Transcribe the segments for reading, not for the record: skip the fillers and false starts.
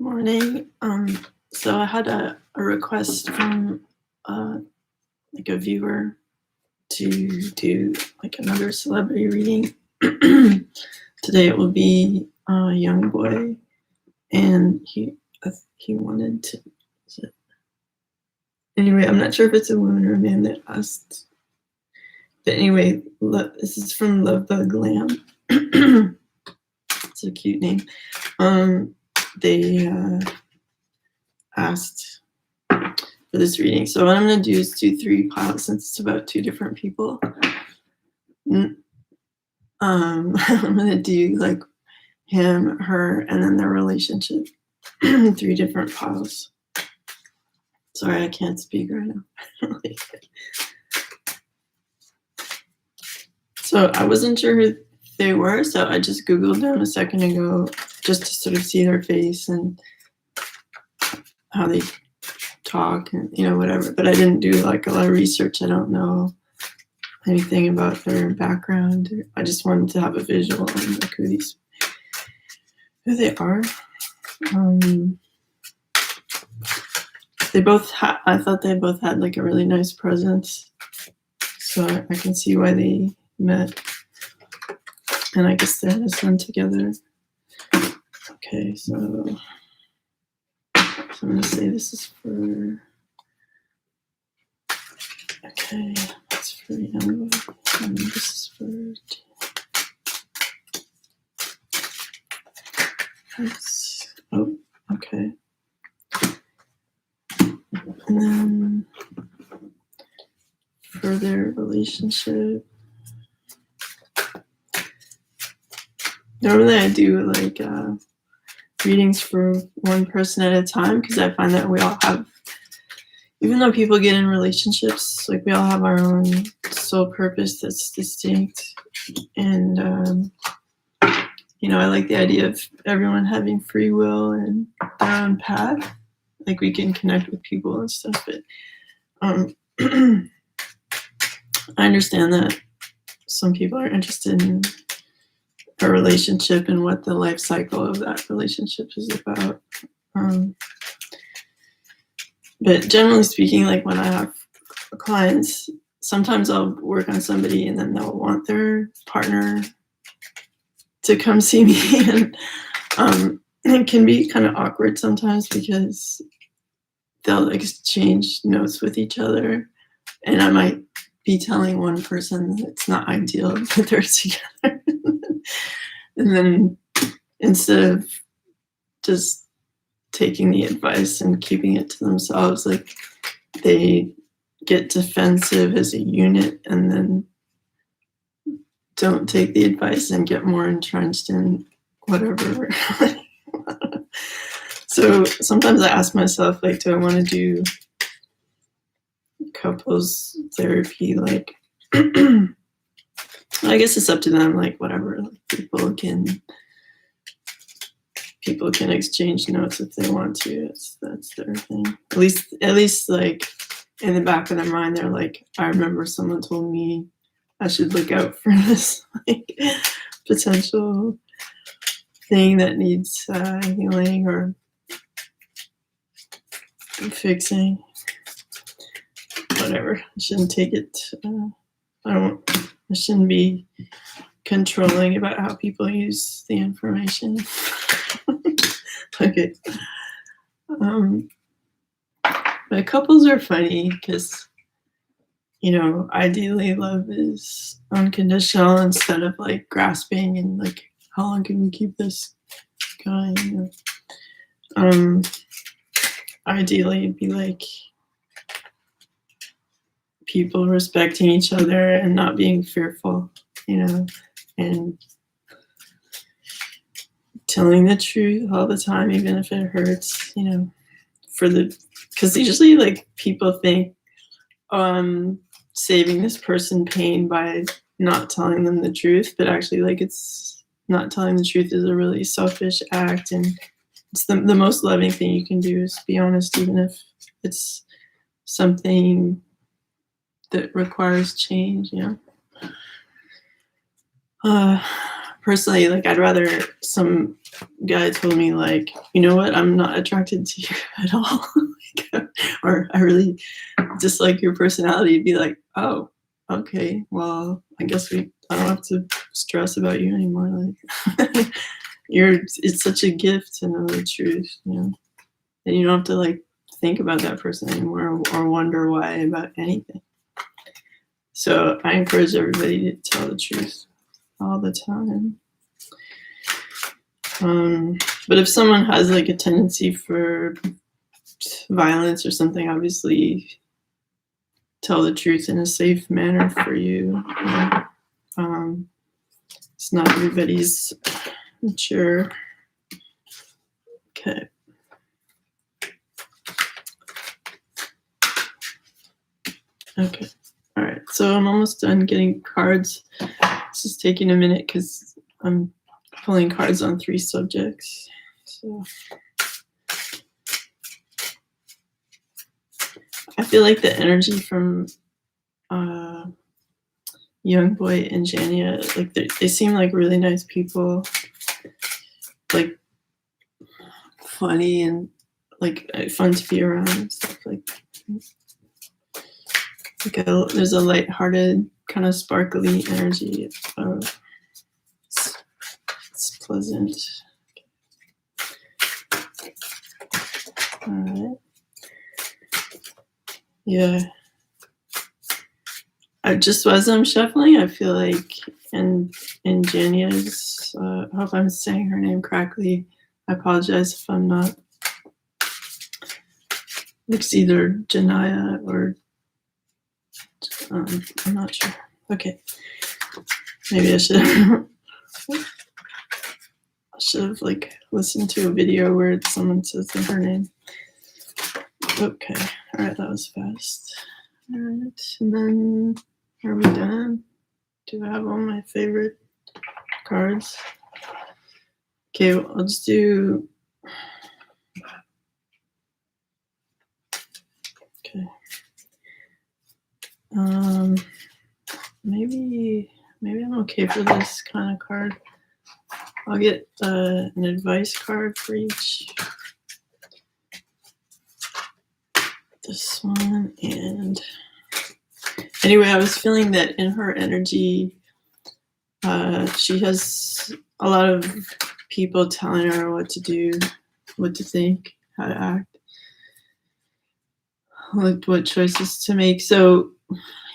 Morning. So I had a request from like a viewer to do like another celebrity reading. Today it will be Youngboy, and he wanted to. Anyway, I'm not sure if it's a woman or a man that asked. But anyway, this is from Love Bug Lamb. It's a cute name. They asked for this reading. So what I'm going to do is do 3 piles since it's about 2 different people. I'm going to do like him, her, and then their relationship. 3 different piles. Sorry, I can't speak right now. So I wasn't sure who they were, so I just Googled them a second ago just to sort of see their face and how they talk and whatever. But I didn't do like a lot of research. I don't know anything about their background. I just wanted to have a visual on like who they are. I thought they both had like a really nice presence, so I can see why they met. And I guess they had a son together. Okay, so I'm going to say this is for. Okay, that's for Youngboy, and this is for. Oh, okay. And then for their relationship. Normally I do like readings for one person at a time because I find that we all have, even though people get in relationships, like we all have our own soul purpose that's distinct. And, I like the idea of everyone having free will and their own path. Like we can connect with people and stuff, but I understand that some people are interested in a relationship and what the life cycle of that relationship is about. But generally speaking, like when I have clients, sometimes I'll work on somebody and then they'll want their partner to come see me. And it can be kind of awkward sometimes because they'll exchange notes with each other. And I might be telling one person that it's not ideal that they're together. And then instead of just taking the advice and keeping it to themselves, like they get defensive as a unit and then don't take the advice and get more entrenched in whatever. So sometimes I ask myself, like, do I want to do couples therapy? Like, I guess it's up to them, like whatever. Like, people can exchange notes if they want to. That's their thing. At least like in the back of their mind, they're like, I remember someone told me I should look out for this like potential thing that needs healing or fixing. Whatever. I shouldn't take it. I shouldn't be controlling about how people use the information. Okay. But couples are funny because, ideally love is unconditional instead of like grasping and like, how long can we keep this going? Ideally it'd be like people respecting each other and not being fearful, and telling the truth all the time, even if it hurts, because usually like people think, I'm saving this person pain by not telling them the truth, but actually like it's not telling the truth is a really selfish act, and it's the most loving thing you can do is be honest, even if it's something that requires change, personally, like, I'd rather some guy told me, like, you know what, I'm not attracted to you at all, like, or I really dislike your personality. Be like, oh, okay, well, I guess I don't have to stress about you anymore. Like, it's such a gift to know the truth, you know, and you don't have to like think about that person anymore or wonder why about anything. So I encourage everybody to tell the truth all the time. But if someone has like a tendency for violence or something, obviously tell the truth in a safe manner for you. It's not everybody's mature. Okay. Okay. All right. So I'm almost done getting cards. This is taking a minute because I'm pulling cards on 3 subjects. So I feel like the energy from Youngboy and Jania, like they seem like really nice people, like funny and like fun to be around and stuff. Like there's a lighthearted, kind of sparkly energy. It's pleasant. All right. Yeah. Just as I'm shuffling, I feel like in Jania's, I hope I'm saying her name correctly. I apologize if I'm not. It's either Jania or I'm not sure. Okay, maybe I should have like listened to a video where someone says her name. Okay, all right, that was fast. All right, and then are we done? Do I have all my favorite cards? Okay, well, I'll just do. Okay. Maybe I'm okay for this kind of card. I'll get an advice card for each. This one, and anyway, I was feeling that in her energy, she has a lot of people telling her what to do, what to think, how to act, what choices to make. So,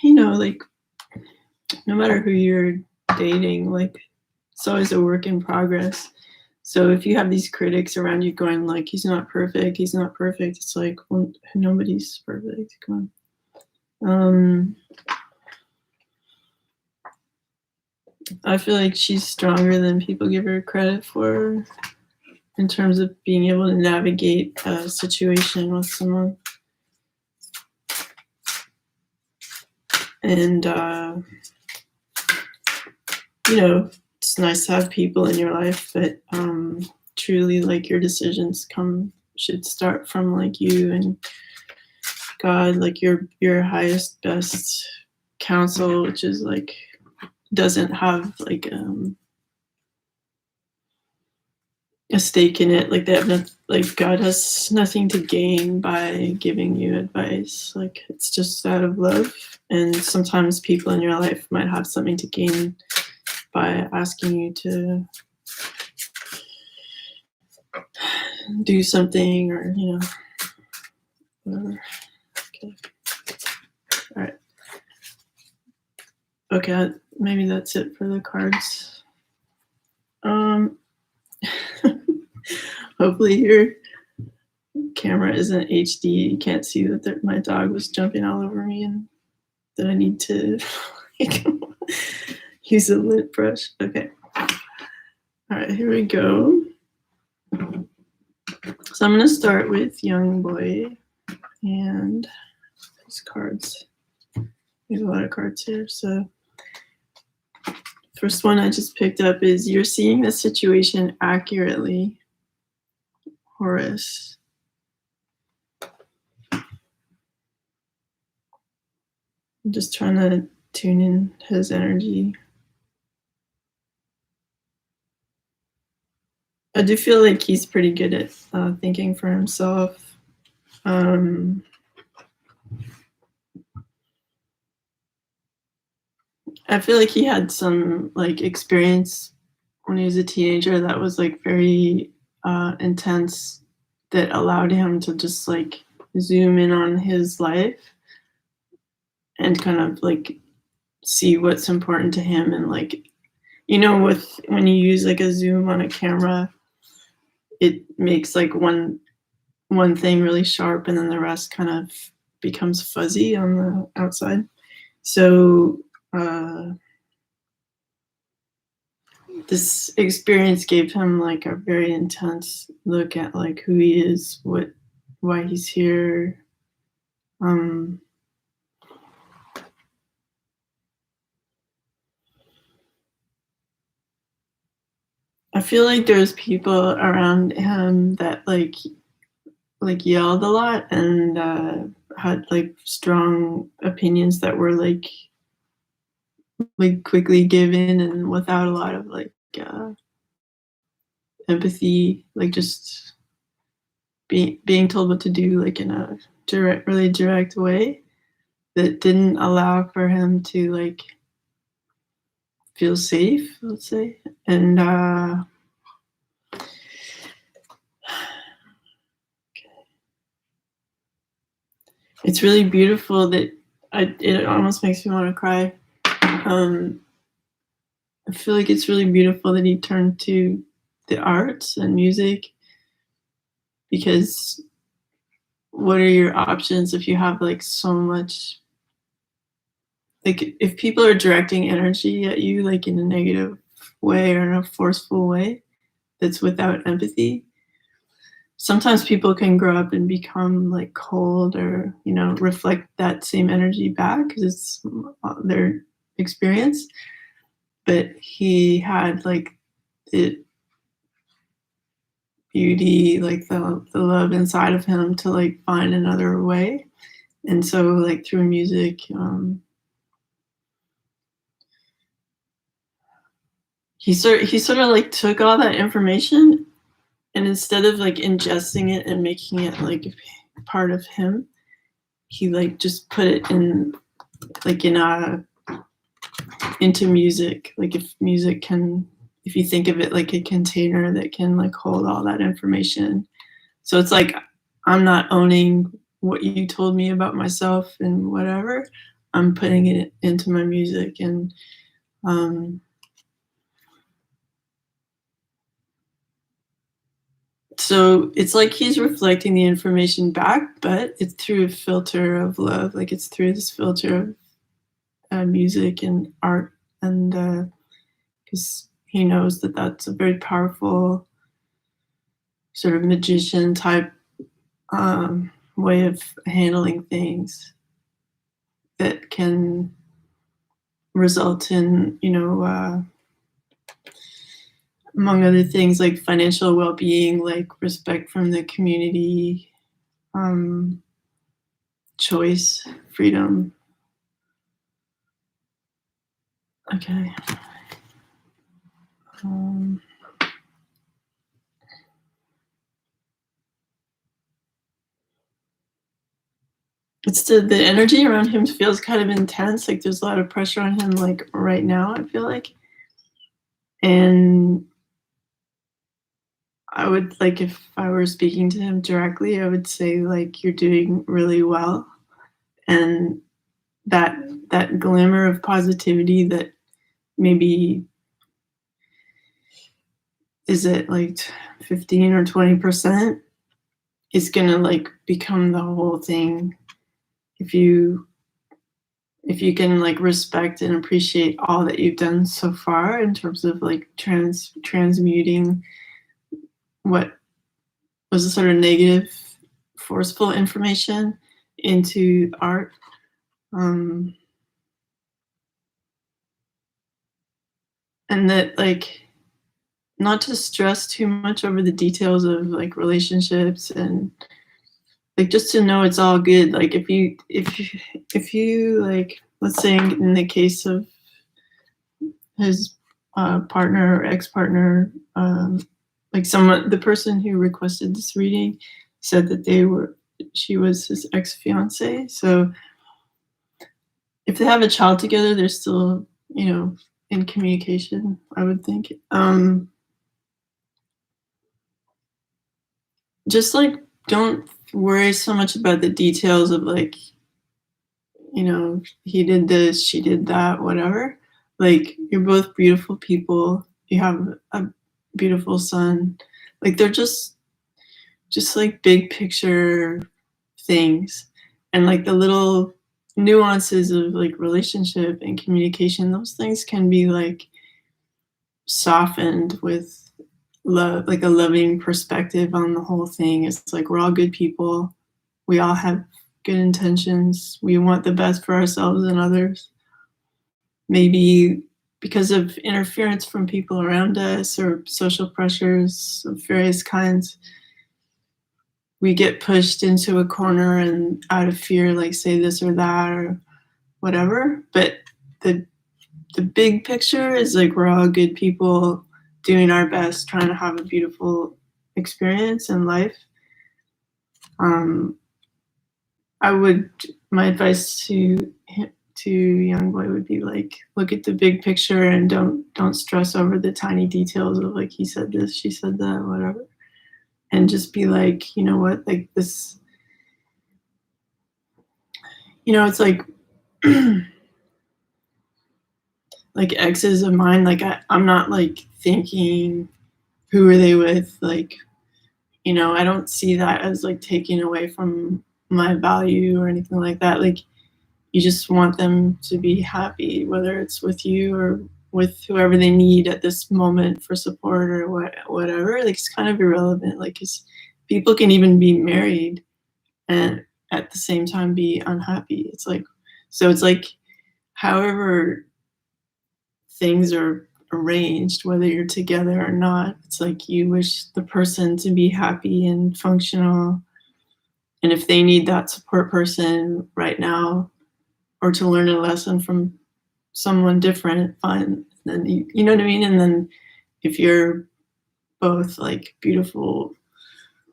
you know, like no matter who you're dating, like it's always a work in progress. So if you have these critics around you going like, he's not perfect, it's like, well, nobody's perfect. Come on. I feel like she's stronger than people give her credit for in terms of being able to navigate a situation with someone. And, you know, it's nice to have people in your life, but truly, like, your decisions should start from, like, you and God, like, your highest, best counsel, which is, like, doesn't have, like, a stake in it. Like, they have nothing, like, God has nothing to gain by giving you advice. Like, it's just out of love. And sometimes people in your life might have something to gain by asking you to do something, or, you know, whatever. Okay. All right. Okay, maybe that's it for the cards. Hopefully your camera isn't HD. You can't see that my dog was jumping all over me and that I need to use a lint brush. Okay. All right, here we go. So I'm going to start with Youngboy and these cards. There's a lot of cards here. So first one I just picked up is, you're seeing the situation accurately, Horus. I'm just trying to tune in his energy. I do feel like he's pretty good at thinking for himself. I feel like he had some like experience when he was a teenager that was like very intense, that allowed him to just like zoom in on his life and kind of like see what's important to him. And like, you know, with when you use like a zoom on a camera, it makes like one thing really sharp and then the rest kind of becomes fuzzy on the outside. So this experience gave him like a very intense look at like who he is, why he's here. I feel like there's people around him that like yelled a lot and had like strong opinions that were like quickly given and without a lot of like empathy, like just being told what to do like in a really direct way that didn't allow for him to like feel safe, let's say. And it's really beautiful that it almost makes me want to cry. I feel like it's really beautiful that he turned to the arts and music, because what are your options if you have like so much, like if people are directing energy at you like in a negative way or in a forceful way that's without empathy, sometimes people can grow up and become like cold or, you know, reflect that same energy back because it's their experience. But he had like the beauty, like the love inside of him to like find another way. And so like through music, he sort of like took all that information, and instead of like ingesting it and making it like part of him, he like just put it in like into music. Like if you think of it like a container that can like hold all that information. So it's like, I'm not owning what you told me about myself and whatever. I'm putting it into my music. And so it's like he's reflecting the information back, but it's through a filter of love. Like it's through this filter of music and art. And because he knows that that's a very powerful sort of magician type way of handling things that can result in, you know, among other things, like financial well-being, like respect from the community, choice, freedom. Okay. It's the energy around him feels kind of intense. Like there's a lot of pressure on him, like right now, I feel like. And I would like, if I were speaking to him directly, I would say like, you're doing really well. And that glimmer of positivity that maybe is it like 15 or 20% is gonna like become the whole thing if you can like respect and appreciate all that you've done so far in terms of like transmuting what was a sort of negative forceful information into art. And that like not to stress too much over the details of like relationships, and like just to know it's all good. Like if you like, let's say in the case of his partner or ex-partner, like the person who requested this reading said that she was his ex-fiance. So if they have a child together, they're still, in communication, I would think. Just like, don't worry so much about the details of like, he did this, she did that, whatever. Like, you're both beautiful people. You have a beautiful son. Like, they're just like big picture things. And like the little nuances of like relationship and communication, those things can be like softened with love, like a loving perspective on the whole thing. It's like, we're all good people. We all have good intentions. We want the best for ourselves and others. Maybe because of interference from people around us or social pressures of various kinds, we get pushed into a corner and out of fear, like say this or that or whatever. But the big picture is like, we're all good people doing our best, trying to have a beautiful experience in life. My advice to Youngboy would be like, look at the big picture and don't stress over the tiny details of like, he said this, she said that, whatever. And just be like, you know what, like this, it's like like exes of mine, like I'm not like thinking who are they with, like, I don't see that as like taking away from my value or anything like that. Like, you just want them to be happy, whether it's with you or with whoever they need at this moment for support or whatever. Like, it's kind of irrelevant. Like, 'cause people can even be married and at the same time be unhappy. It's like, so it's like, however things are arranged, whether you're together or not, it's like you wish the person to be happy and functional. And if they need that support person right now, or to learn a lesson from someone different, fine. Then you know what I mean? And then if you're both like beautiful,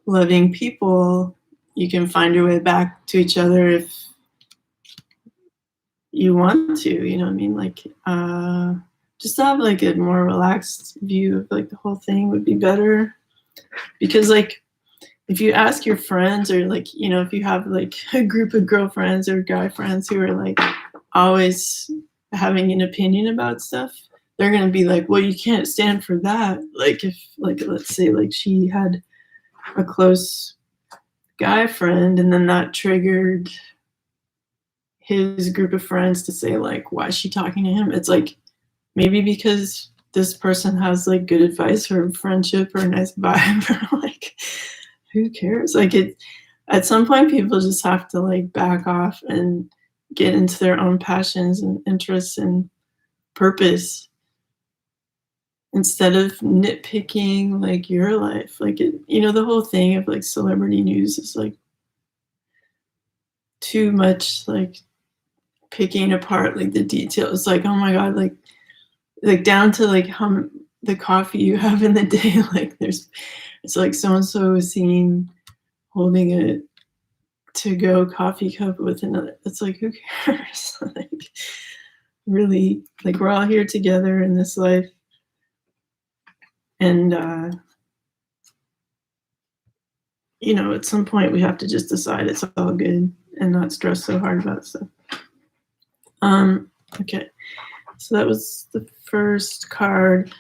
loving people, you can find your way back to each other if you want to, you know what I mean? Like, just to have like a more relaxed view of like the whole thing would be better. Because like, if you ask your friends or like, if you have like a group of girlfriends or guy friends who are like always having an opinion about stuff, they're going to be like, well, you can't stand for that. Like, if like, let's say like she had a close guy friend and then that triggered his group of friends to say like, why is she talking to him? It's like, maybe because this person has like good advice or friendship or a nice vibe or like, who cares? Like, at some point people just have to like back off and get into their own passions and interests and purpose instead of nitpicking like your life. Like, the whole thing of like celebrity news is like too much like picking apart like the details. Like, oh my god, like down to like how the coffee you have in the day. Like, it's like so and so is seen holding a to-go coffee cup with another. It's like, who cares? Like, really, like, we're all here together in this life, and at some point we have to just decide it's all good and not stress so hard about stuff. Okay, so that was the first card.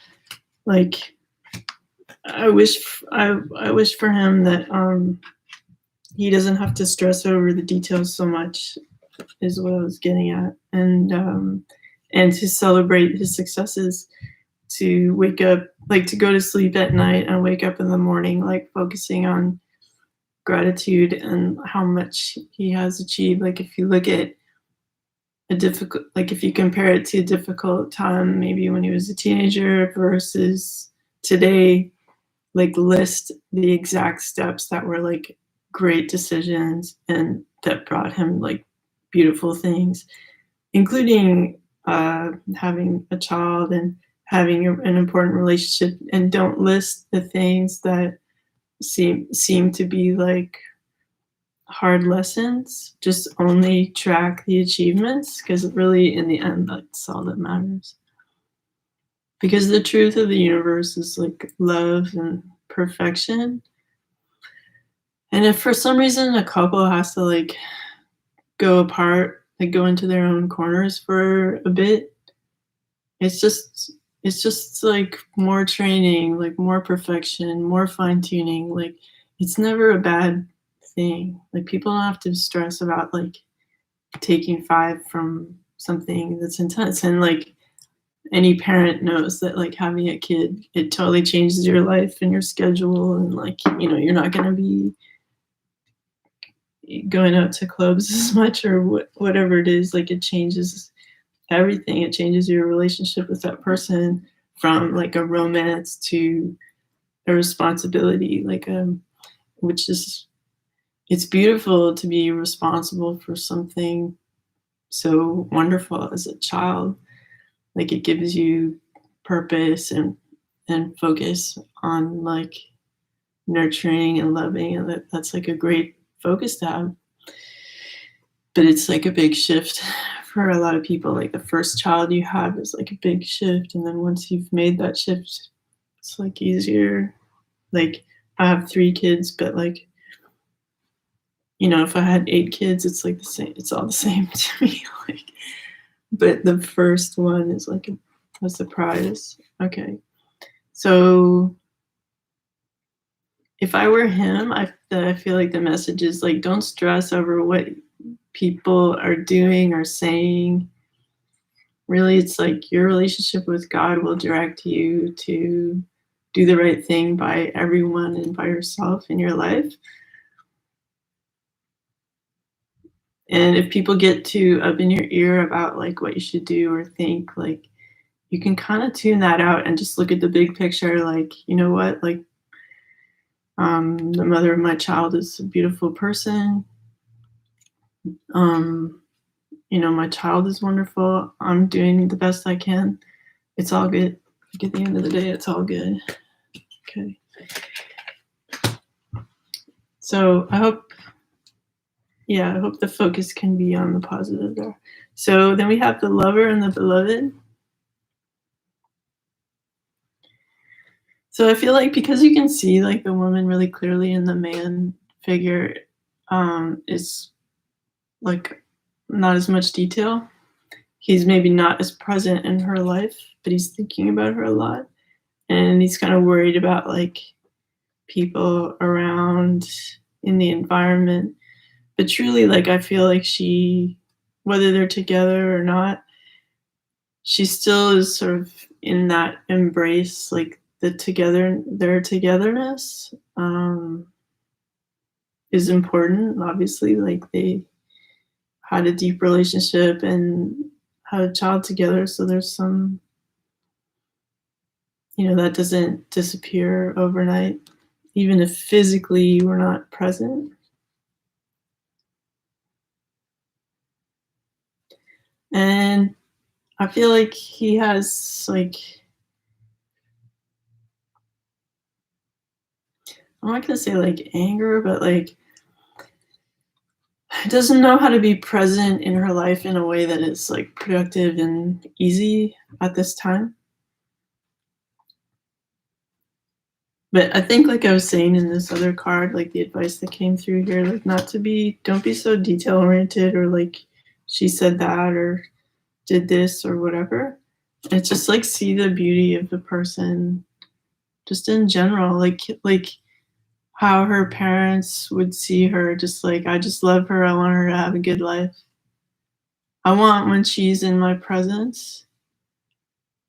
Like, I wish for him that he doesn't have to stress over the details so much, is what I was getting at, and to celebrate his successes, to wake up, like to go to sleep at night and wake up in the morning, like focusing on gratitude and how much he has achieved. Like, if you look at if you compare it to a difficult time, maybe when he was a teenager versus today, like list the exact steps that were like great decisions and that brought him like beautiful things, including having a child and having an important relationship, and don't list the things that seem to be like hard lessons. Just only track the achievements, because really in the end that's all that matters. Because the truth of the universe is like love and perfection. And if for some reason a couple has to like go apart, like go into their own corners for a bit, it's just like more training, like more perfection, more fine tuning. Like it's never a bad thing. Like people don't have to stress about like taking 5 from something that's intense. And like any parent knows that like having a kid, it totally changes your life and your schedule, and like, you know, you're not going to be going out to clubs as much, or whatever it is. Like it changes everything. It changes your relationship with that person, from like a romance to a responsibility, like which is, it's beautiful to be responsible for something so wonderful as a child. Like it gives you purpose and focus on like nurturing and loving, and that's like a great focus to have. But it's like a big shift for a lot of people. Like the first child you have is like a big shift, and then once you've made that shift, it's like easier. Like I have 3 kids, but like, you know, if I had 8 kids, it's like the same. It's all the same to me. Like, but the first one is like a surprise. Okay, so if I were him, I feel like the message is like, don't stress over what people are doing or saying. Really, it's like your relationship with God will direct you to do the right thing by everyone and by yourself in your life. And if people get too up in your ear about like what you should do or think, like you can kind of tune that out and just look at the big picture. Like, you know what, like the mother of my child is a beautiful person. um you know, my child is wonderful. I'm doing the best I can. It's all good. Like at the end of the day, it's all good. Okay. So I hope the focus can be on the positive there. So then we have the lover and the beloved. So I feel like because you can see like the woman really clearly, and the man figure is like not as much detail. He's maybe not as present in her life, but he's thinking about her a lot. And he's kind of worried about like people around in the environment. But truly, like I feel like she, whether they're together or not, she still is sort of in that embrace, like their togetherness is important. Obviously, like they had a deep relationship and had a child together, so there's some, you know, that doesn't disappear overnight, even if physically we're not present. And I feel like he has like, I'm not gonna say like anger, but like doesn't know how to be present in her life in a way that is like productive and easy at this time. But I think, like I was saying in this other card, like the advice that came through here, like don't be so detail oriented, or like she said that or did this or whatever. It's just like see the beauty of the person just in general, like how her parents would see her, just like, I just love her, I want her to have a good life. I want, when she's in my presence,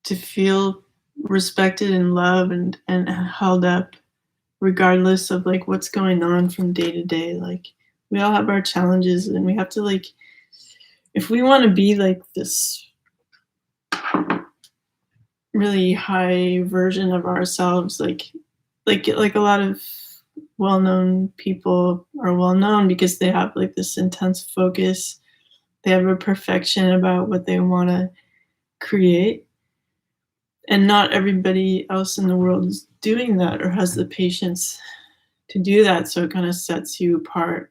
to feel respected and loved and held up, regardless of like what's going on from day to day. Like we all have our challenges, and we have to like, if we want to be like this really high version of ourselves, like a lot of well-known people are well known because they have like this intense focus. They have a perfection about what they want to create. And not everybody else in the world is doing that or has the patience to do that. So it kind of sets you apart,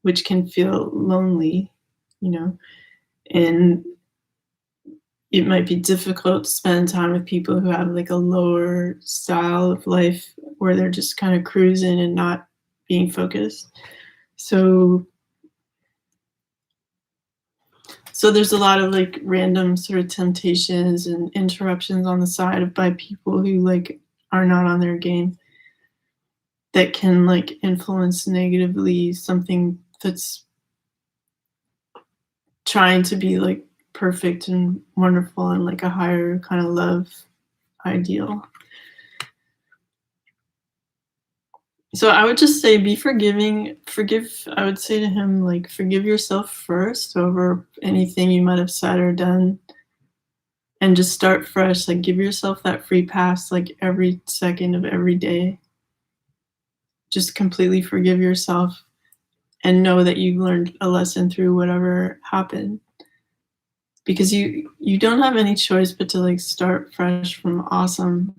which can feel lonely, you know, and it might be difficult to spend time with people who have like a lower style of life where they're just kind of cruising and not being focused. So there's a lot of like random sort of temptations and interruptions on the side by people who like are not on their game that can like influence negatively something that's trying to be like perfect and wonderful and like a higher kind of love ideal. So I would just say be forgiving. I would say to him, like, forgive yourself first over anything you might have said or done. And just start fresh. Like, give yourself that free pass, like, every second of every day. Just completely forgive yourself and know that you've learned a lesson through whatever happened. Because you don't have any choice but to, like, start fresh from awesome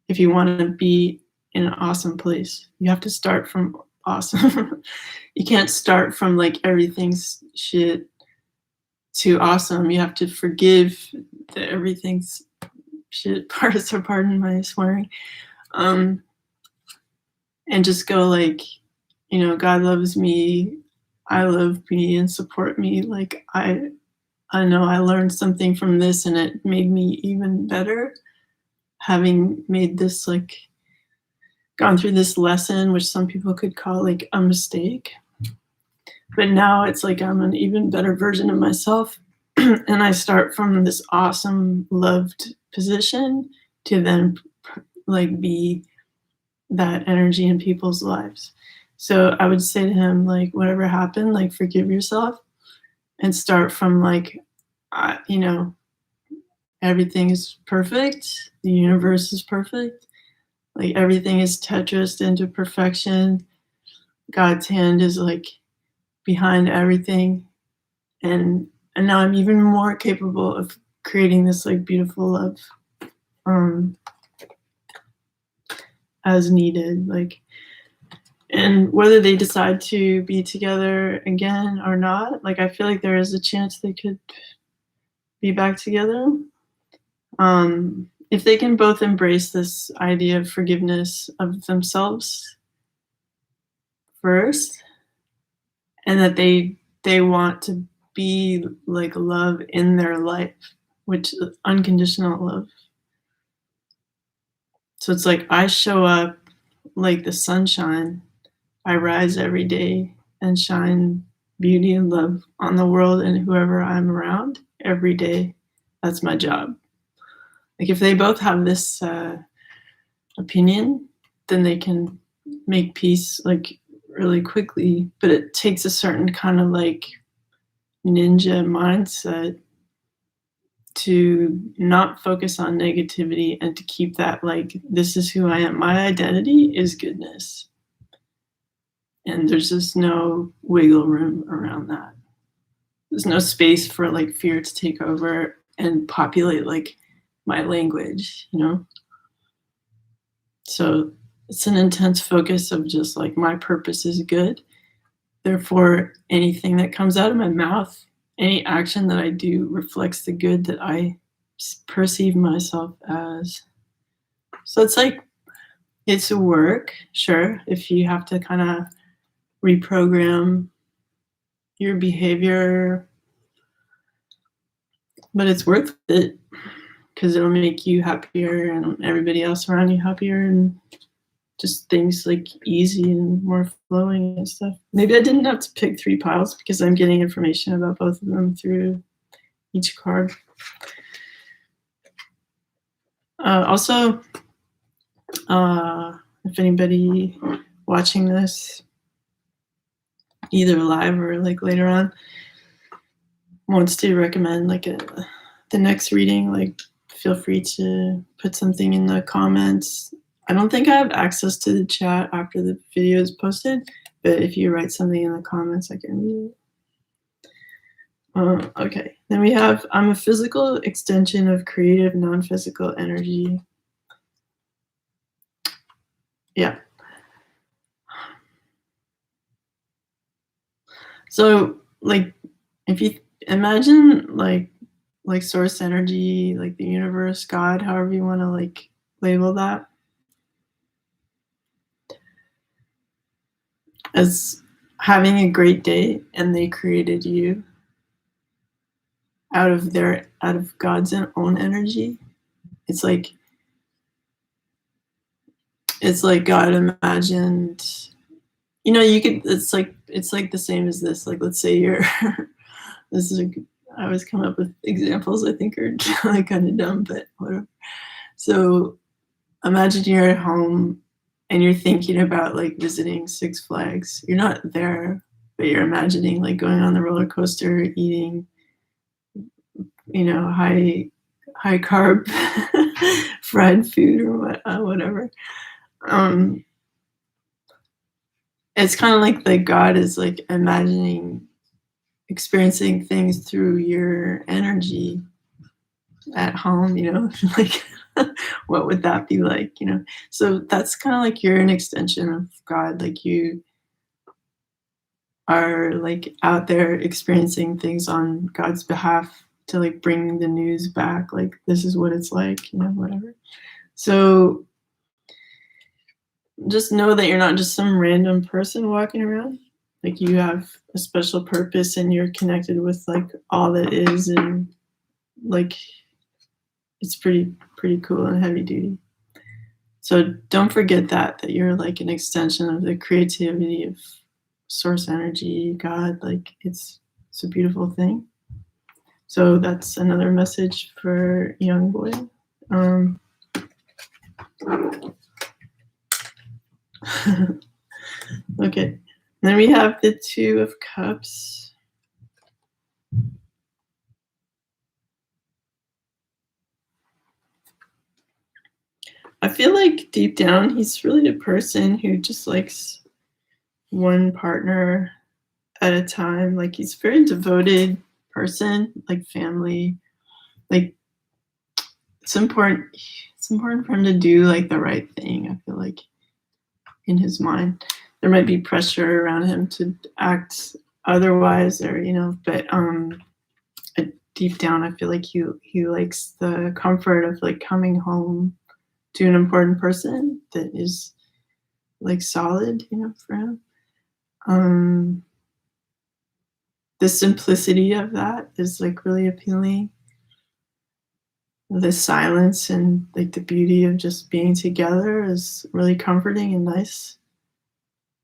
if you want to be in an awesome place. You have to start from awesome. You can't start from like everything's shit to awesome. You have to forgive the everything's shit part. So pardon my swearing. And just go like, you know, God loves me. I love me and support me. Like I know I learned something from this and it made me even better. Having made this like gone through this lesson, which some people could call like a mistake. But now it's like I'm an even better version of myself. And I start from this awesome, loved position to then like be that energy in people's lives. So I would say to him, like, whatever happened, like, forgive yourself and start from like, you know, everything is perfect. The universe is perfect. Like everything is Tetris into perfection. God's hand is like behind everything. And now I'm even more capable of creating this like beautiful love as needed. Like, and whether they decide to be together again or not, like I feel like there is a chance they could be back together. If they can both embrace this idea of forgiveness of themselves first, and that they want to be like love in their life, which is unconditional love. So it's like I show up like the sunshine. I rise every day and shine beauty and love on the world and whoever I'm around every day. That's my job. Like if they both have this opinion, then they can make peace like really quickly. But it takes a certain kind of like ninja mindset to not focus on negativity and to keep that like, this is who I am. My identity is goodness. And there's just no wiggle room around that. There's no space for like fear to take over and populate like my language, you know? So it's an intense focus of just like my purpose is good. Therefore, anything that comes out of my mouth, any action that I do reflects the good that I perceive myself as. So it's like, it's a work, sure, if you have to kind of reprogram your behavior, but it's worth it because it'll make you happier and everybody else around you happier and just things like easy and more flowing and stuff. Maybe I didn't have to pick 3 piles because I'm getting information about both of them through each card. Also, if anybody watching this, either live or like later on, wants to recommend like the next reading, like feel free to put something in the comments. I don't think I have access to the chat after the video is posted, but if you write something in the comments, I can read it. Okay. Then we have, I'm a physical extension of creative, non-physical energy. Yeah. So, like, if you imagine, like source energy, like the universe, God, however you want to like label that, as having a great day, and they created you out of God's own energy. It's like God imagined. You know, you could. It's like the same as this. Like, let's say you're. This is. I always come up with examples I think are like kind of dumb, but whatever. So imagine you're at home and you're thinking about like visiting Six Flags. You're not there, but you're imagining like going on the roller coaster, eating, you know, high carb fried food or whatever. Um, it's kind of like the God is like imagining experiencing things through your energy at home, you know, like what would that be like, you know? So that's kind of like you're an extension of God. Like you are like out there experiencing things on God's behalf to like bring the news back. Like this is what it's like, you know, whatever. So just know that you're not just some random person walking around. Like you have a special purpose and you're connected with like all that is, and like it's pretty cool and heavy duty. So don't forget that you're like an extension of the creativity of source energy, God. Like it's a beautiful thing. So that's another message for Youngboy. Okay. Then we have the Two of Cups. I feel like deep down he's really a person who just likes one partner at a time. Like he's a very devoted person, like family. Like it's important for him to do like the right thing. I feel like in his mind there might be pressure around him to act otherwise, or you know, but deep down I feel like he likes the comfort of like coming home to an important person that is like solid, you know, for him. um the simplicity of that is like really appealing. The silence and like the beauty of just being together is really comforting and nice.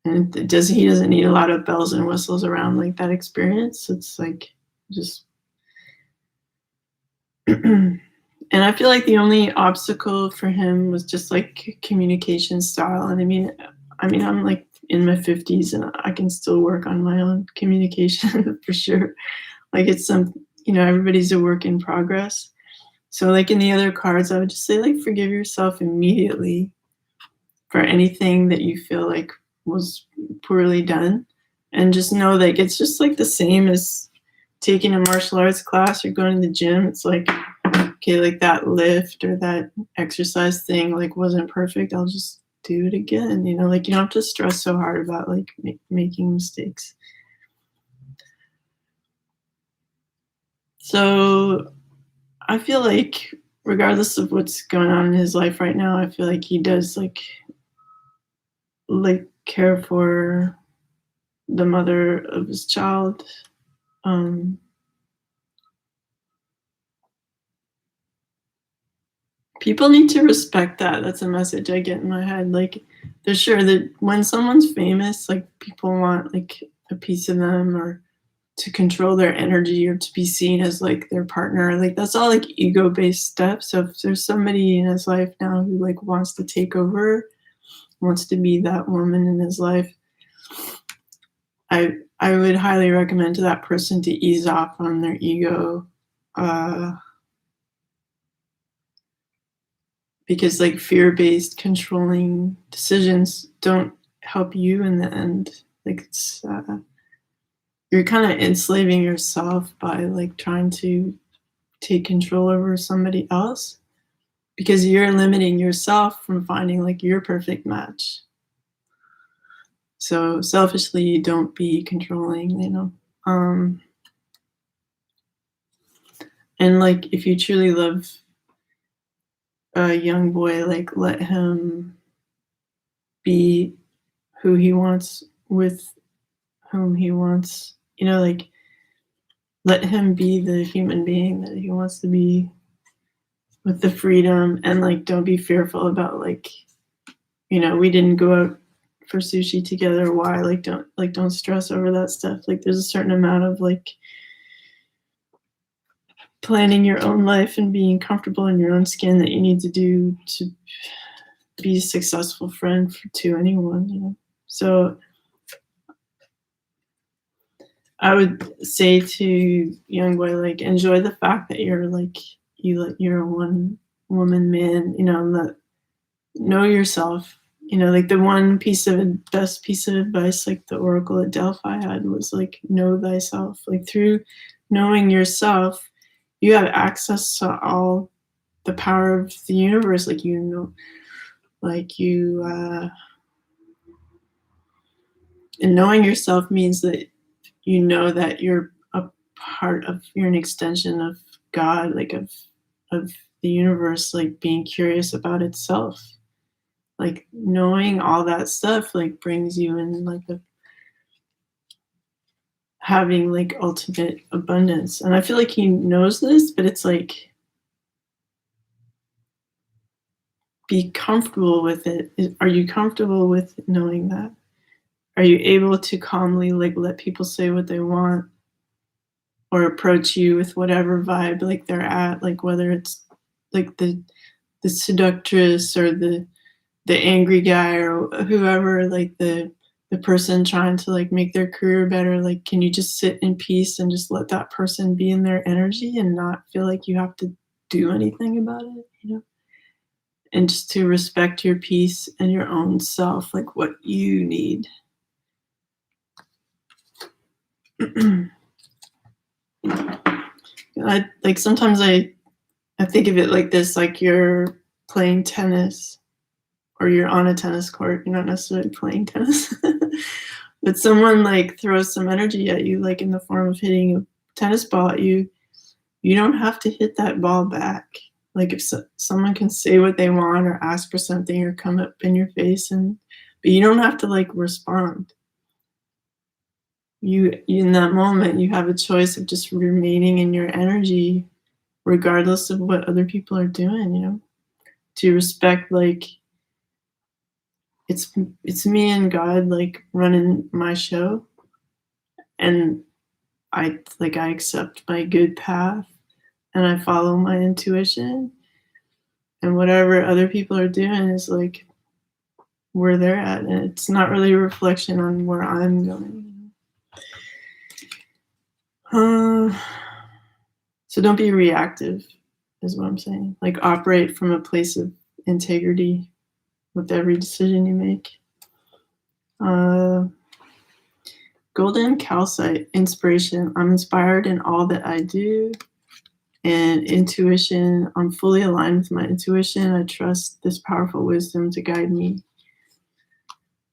And he doesn't need a lot of bells and whistles around like that experience. It's like just and I feel like the only obstacle for him was just like communication style. And I mean I'm like in my 50s and I can still work on my own communication for sure. Like it's some, you know, everybody's a work in progress. So like in the other cards, I would just say like forgive yourself immediately for anything that you feel like was poorly done, and just know that it's just like the same as taking a martial arts class or going to the gym. It's like, okay, like that lift or that exercise thing like wasn't perfect, I'll just do it again, you know, like you don't have to stress so hard about like making mistakes. So I feel like regardless of what's going on in his life right now, I feel like he does like care for the mother of his child. Um, People need to respect that. That's a message I get in my head. Like, they're sure that when someone's famous, like people want like a piece of them, or to control their energy, or to be seen as like their partner. Like that's all like ego-based stuff. So if there's somebody in his life now who like wants to take over, wants to be that woman in his life, I would highly recommend to that person to ease off on their ego, uh, because like fear-based controlling decisions don't help you in the end. Like you're kind of enslaving yourself by like trying to take control over somebody else, because you're limiting yourself from finding like your perfect match. So selfishly, don't be controlling, you know. And like if you truly love a young boy, like let him be who he wants with whom he wants, you know, like let him be the human being that he wants to be, with the freedom, and like don't be fearful about like, you know, we didn't go out for sushi together, why, like don't stress over that stuff. Like there's a certain amount of like planning your own life and being comfortable in your own skin that you need to do to be a successful friend to anyone, you know. So I would say to Youngboy, like enjoy the fact that you're like you're a one woman man, you know, that know yourself. You know, like the one best piece of advice like the Oracle at Delphi had was like know thyself. Like through knowing yourself, you have access to all the power of the universe. Like you know, like you and knowing yourself means that you know that you're a part of, you're an extension of God, like of the universe, like being curious about itself. Like knowing all that stuff like brings you in like a having like ultimate abundance. And I feel like he knows this, but it's like be comfortable with it. Are you comfortable with knowing that? Are you able to calmly like let people say what they want, or approach you with whatever vibe like they're at, like whether it's like the seductress or the angry guy or whoever, like the person trying to like make their career better, like can you just sit in peace and just let that person be in their energy and not feel like you have to do anything about it, you know? And just to respect your peace and your own self, like what you need. I like sometimes I think of it like this, like you're playing tennis or you're on a tennis court, you're not necessarily playing tennis. But someone like throws some energy at you, like in the form of hitting a tennis ball at you, you don't have to hit that ball back. Like if someone can say what they want or ask for something or come up in your face, but you don't have to like respond. You in that moment you have a choice of just remaining in your energy regardless of what other people are doing, you know, to respect like it's me and God like running my show, and I accept my good path and I follow my intuition, and whatever other people are doing is like where they're at, and it's not really a reflection on where I'm going. So don't be reactive is what I'm saying. Like operate from a place of integrity with every decision you make. Golden calcite inspiration. I'm inspired in all that I do. And intuition, I'm fully aligned with my intuition. I trust this powerful wisdom to guide me.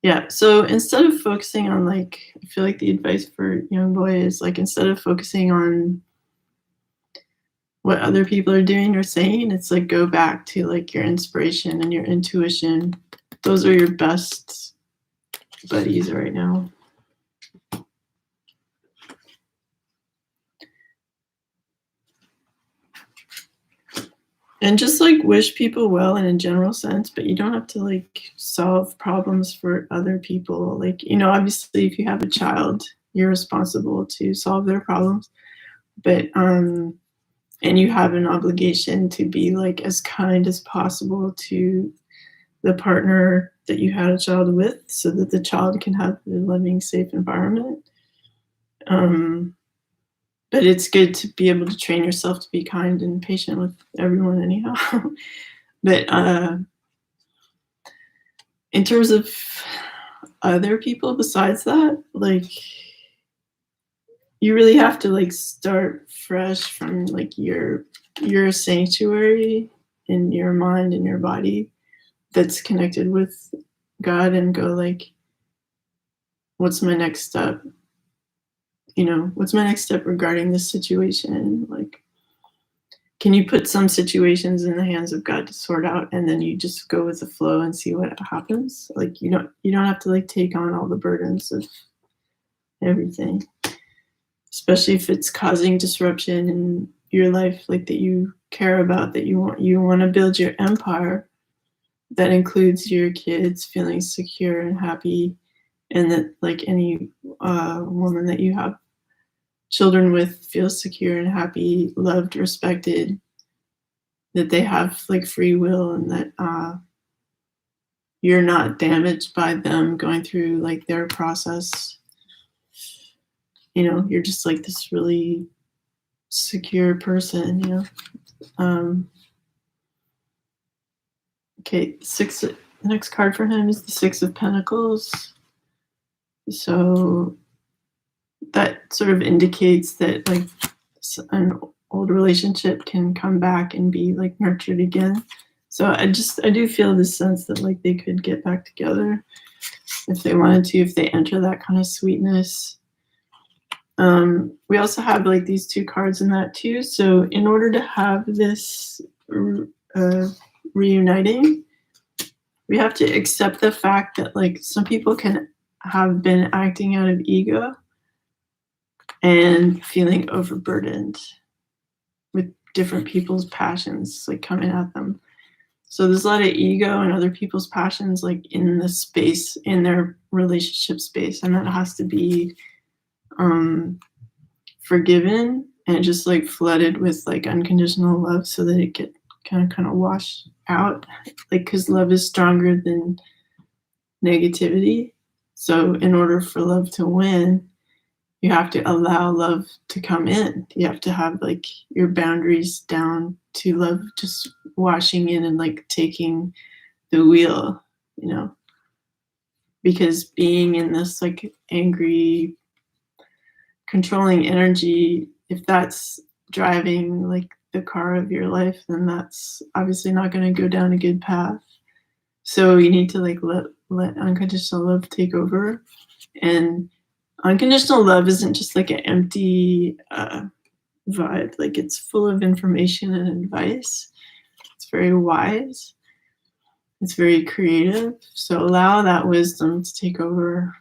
Yeah, so instead of focusing on like, I feel like the advice for Youngboy is like, instead of focusing on what other people are doing or saying, it's like go back to like your inspiration and your intuition. Those are your best buddies right now. And just like wish people well in a general sense, but you don't have to like solve problems for other people. Like, you know, obviously if you have a child, you're responsible to solve their problems, but and you have an obligation to be like as kind as possible to the partner that you had a child with so that the child can have a loving, safe environment. But it's good to be able to train yourself to be kind and patient with everyone anyhow. But in terms of other people besides that, like you really have to like start fresh from like your sanctuary in your mind and your body that's connected with God, and go like, what's my next step? What's my next step regarding this situation? Like, can you put some situations in the hands of God to sort out, and then you just go with the flow and see what happens? Like, you don't have to like take on all the burdens of everything, especially if it's causing disruption in your life, like that you care about, that you want to build your empire that includes your kids feeling secure and happy, and that like any woman that you have children with feels secure and happy, loved, respected, that they have like free will, and that you're not damaged by them going through like their process. You're just like this really secure person. Okay, the next card for him is the Six of Pentacles. So that sort of indicates that like an old relationship can come back and be like nurtured again. So I do feel this sense that like they could get back together if they wanted to, if they enter that kind of sweetness. We also have like these two cards in that too. So in order to have this reuniting, we have to accept the fact that like some people can have been acting out of ego and feeling overburdened with different people's passions like coming at them. So there's a lot of ego and other people's passions like in the space, in their relationship space, and that has to be forgiven and just like flooded with like unconditional love, so that it get kind of wash out, like, because love is stronger than negativity. So in order for love to win, you have to allow love to come in. You have to have like your boundaries down to love just washing in and like taking the wheel, because being in this like angry, controlling energy, if that's driving like the car of your life, then that's obviously not going to go down a good path. So you need to like let unconditional love take over. And unconditional love isn't just like an empty vibe. Like, it's full of information and advice. It's very wise. It's very creative. So allow that wisdom to take over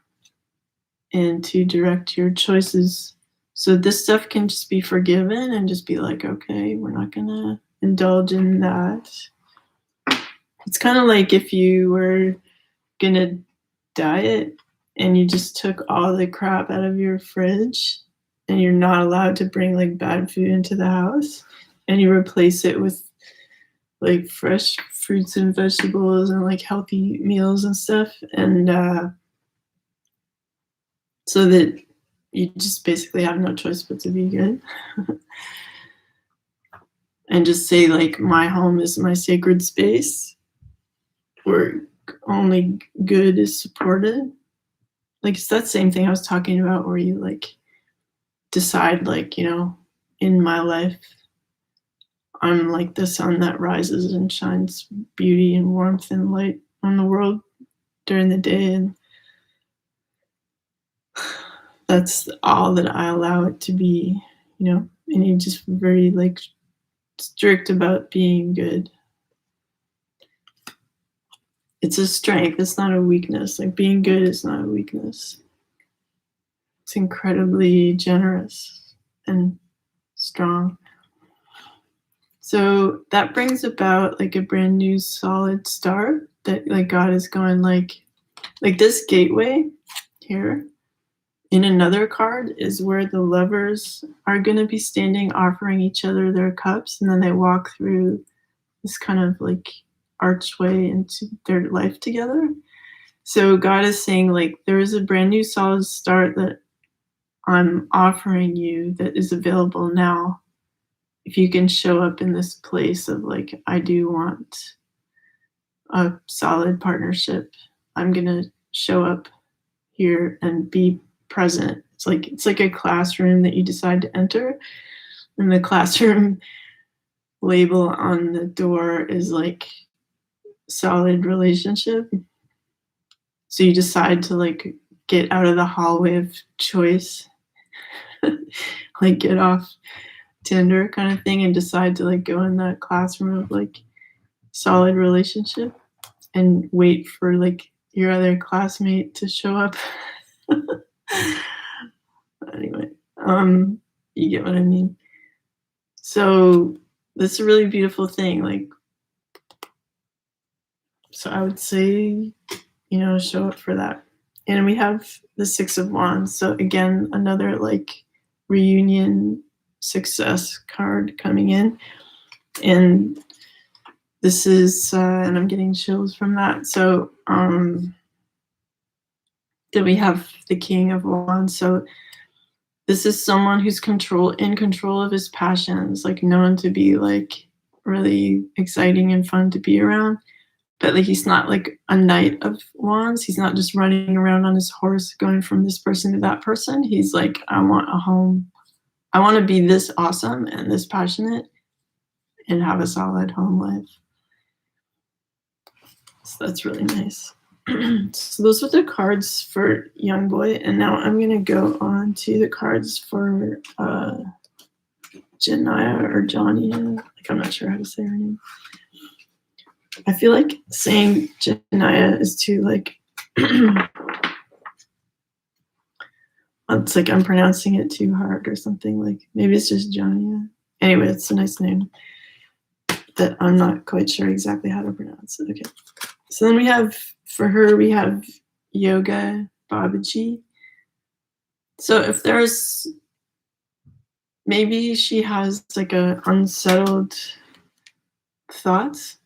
and to direct your choices. So this stuff can just be forgiven and just be like, okay, we're not going to indulge in that. It's kind of like if you were going to diet and you just took all the crap out of your fridge and you're not allowed to bring like bad food into the house, and you replace it with like fresh fruits and vegetables and like healthy meals and stuff, and so that you just basically have no choice but to be good. And just say like, my home is my sacred space where only good is supported. Like, it's that same thing I was talking about, where you like decide like, in my life, I'm like the sun that rises and shines beauty and warmth and light on the world during the day, and that's all that I allow it to be, and you're just very like strict about being good. It's a strength, it's not a weakness. Like, being good is not a weakness. It's incredibly generous and strong. So that brings about like a brand new solid start, that like God is going like this gateway here in another card is where the lovers are going to be standing, offering each other their cups, and then they walk through this kind of like archway into their life together. So God is saying like, there is a brand new solid start that I'm offering you that is available now. If you can show up in this place of like, I do want a solid partnership, I'm going to show up here and be present It's like a classroom that you decide to enter, and the classroom label on the door is like solid relationship. So you decide to like get out of the hallway of choice, like get off Tinder kind of thing, and decide to like go in that classroom of like solid relationship and wait for like your other classmate to show up. Anyway, you get what I mean. So that's a really beautiful thing. Like, so I would say, you know, show up for that. And we have the Six of Wands. So again, another like reunion success card coming in. And this is, and I'm getting chills from that. So then we have the King of Wands. So this is someone who's in control of his passions, like known to be like really exciting and fun to be around. But like he's not like a Knight of Wands. He's not just running around on his horse going from this person to that person. He's like, I want a home. I want to be this awesome and this passionate and have a solid home life. So that's really nice. So those are the cards for Youngboy, and now I'm gonna go on to the cards for Jania or Jania. Like I'm not sure how to say her name. I feel like saying Jania is too like it's like I'm pronouncing it too hard or something. Like maybe it's just Jania. Anyway, it's a nice name that I'm not quite sure exactly how to pronounce it. Okay. So then we have, for her, we have Yoga Babaji. So if there's, maybe she has like a unsettled thoughts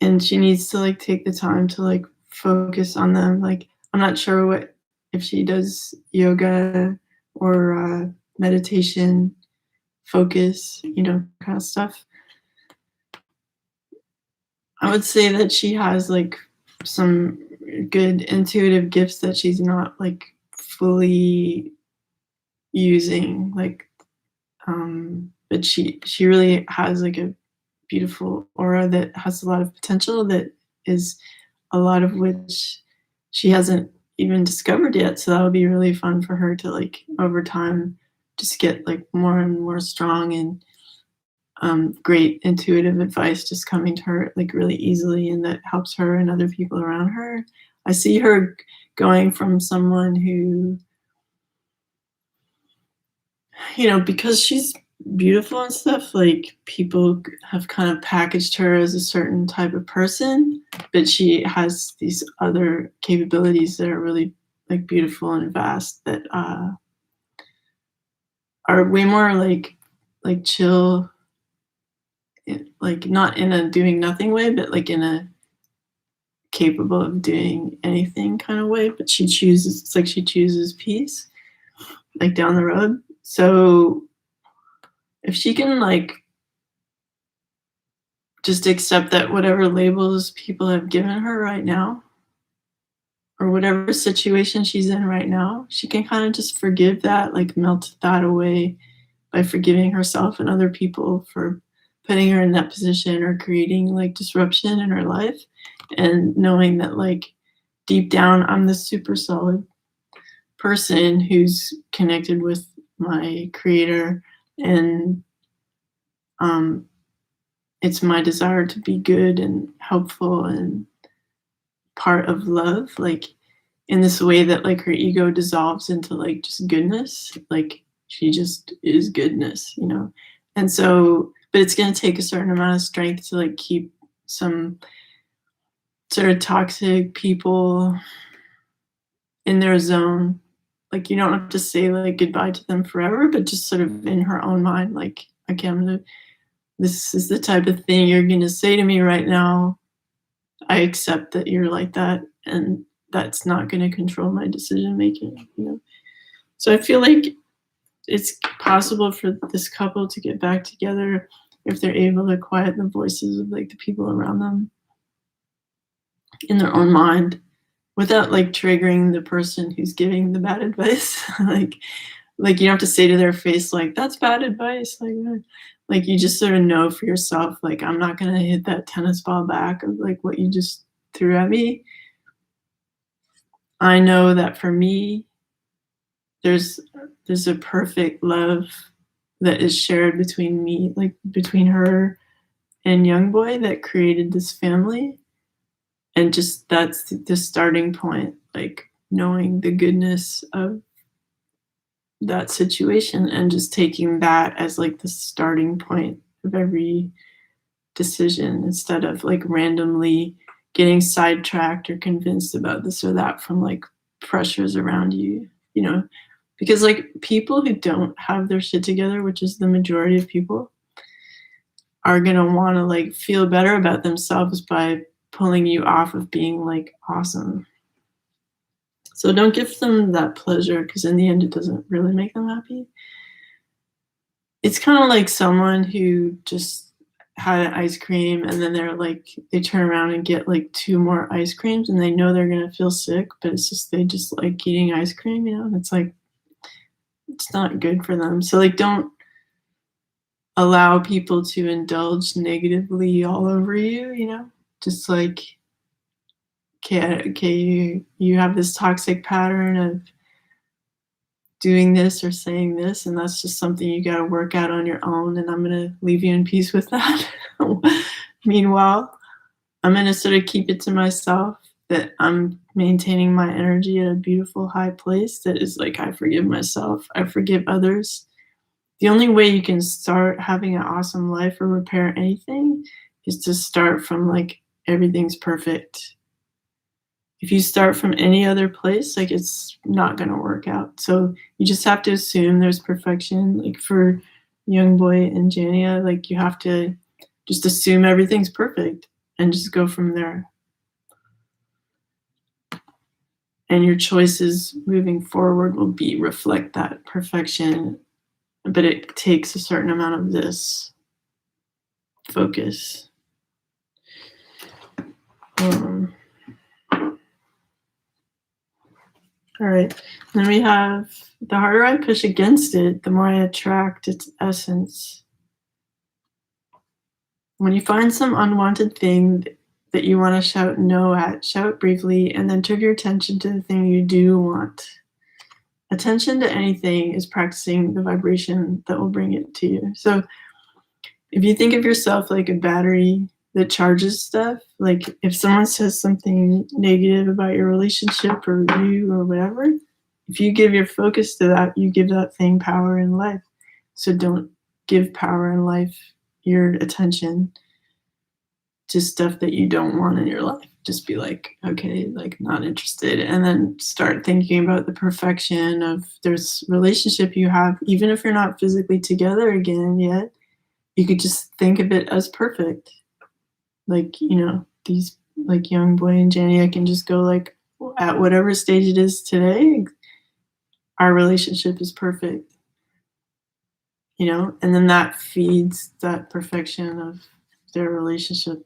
and she needs to like take the time to like focus on them. Like, I'm not sure if she does yoga or meditation, focus, you know, kind of stuff. I would say that she has like some good intuitive gifts that she's not like fully using, like but she really has like a beautiful aura that has a lot of potential, that is a lot of which she hasn't even discovered yet. So that would be really fun for her to like over time just get like more and more strong, and great intuitive advice just coming to her like really easily, and that helps her and other people around her. I see her going from someone who, you know, because she's beautiful and stuff, like people have kind of packaged her as a certain type of person, but she has these other capabilities that are really like beautiful and vast, that are way more like chill, like not in a doing nothing way, but like in a capable of doing anything kind of way. But she chooses, it's like she chooses peace like down the road. So if she can like just accept that whatever labels people have given her right now, or whatever situation she's in right now, she can kind of just forgive that, like melt that away by forgiving herself and other people for putting her in that position or creating like disruption in her life, and knowing that like deep down I'm the super solid person who's connected with my creator, and it's my desire to be good and helpful and part of love, like in this way that like her ego dissolves into like just goodness, like she just is goodness, you know. And so, but it's going to take a certain amount of strength to like keep some sort of toxic people in their zone. Like you don't have to say like goodbye to them forever, but just sort of in her own mind, like, okay, this is the type of thing you're going to say to me right now. I accept that you're like that, and that's not going to control my decision making, you know. So I feel like it's possible for this couple to get back together if they're able to quiet the voices of like the people around them in their own mind without like triggering the person who's giving the bad advice. Like you don't have to say to their face like that's bad advice. Like you just sort of know for yourself, like I'm not gonna hit that tennis ball back of like what you just threw at me. I know that for me, there's a perfect love that is shared between me, like between her and Youngboy, that created this family. And just that's the starting point, like knowing the goodness of that situation and just taking that as like the starting point of every decision instead of like randomly getting sidetracked or convinced about this or that from like pressures around you, you know? Because like people who don't have their shit together, which is the majority of people, are gonna wanna like feel better about themselves by pulling you off of being like awesome. So don't give them that pleasure because in the end it doesn't really make them happy. It's kind of like someone who just had an ice cream and then they're like they turn around and get like two more ice creams and they know they're gonna feel sick, but it's just they just like eating ice cream, you know? And it's like it's not good for them. So like don't allow people to indulge negatively all over you, you know? Just like okay, you have this toxic pattern of doing this or saying this, and that's just something you got to work out on your own. And I'm going to leave you in peace with that. Meanwhile, I'm going to sort of keep it to myself that I'm maintaining my energy at a beautiful high place that is like, I forgive myself, I forgive others. The only way you can start having an awesome life or repair anything is to start from like everything's perfect. If you start from any other place, like it's not gonna work out. So you just have to assume there's perfection. Like for Youngboy and Jania, like you have to just assume everything's perfect and just go from there. And your choices moving forward will be reflect that perfection, but it takes a certain amount of this focus. All right. Then we have the harder I push against it, the more I attract its essence. When you find some unwanted thing that you want to shout no at, shout briefly and then turn your attention to the thing you do want. Attention to anything is practicing the vibration that will bring it to you. So if you think of yourself like a battery that charges stuff, like if someone says something negative about your relationship or you or whatever, if you give your focus to that, you give that thing power in life. So don't give power in life, your attention to stuff that you don't want in your life. Just be like, okay, like not interested. And then start thinking about the perfection of this relationship you have, even if you're not physically together again yet, you could just think of it as perfect. Like, you know, these like Youngboy and Jania can just go like at whatever stage it is today, our relationship is perfect. You know, and then that feeds that perfection of their relationship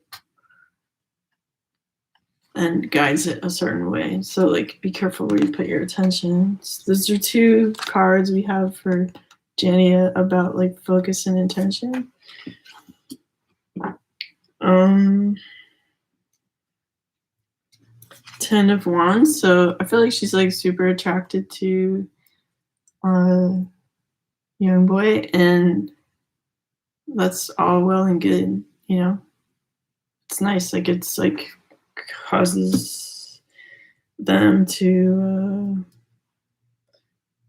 and guides it a certain way. So like be careful where you put your attention. So those are two cards we have for Jania about like focus and intention. 10 of Wands. So I feel like she's like super attracted to Youngboy, and that's all well and good, you know. It's nice, like it's like causes them to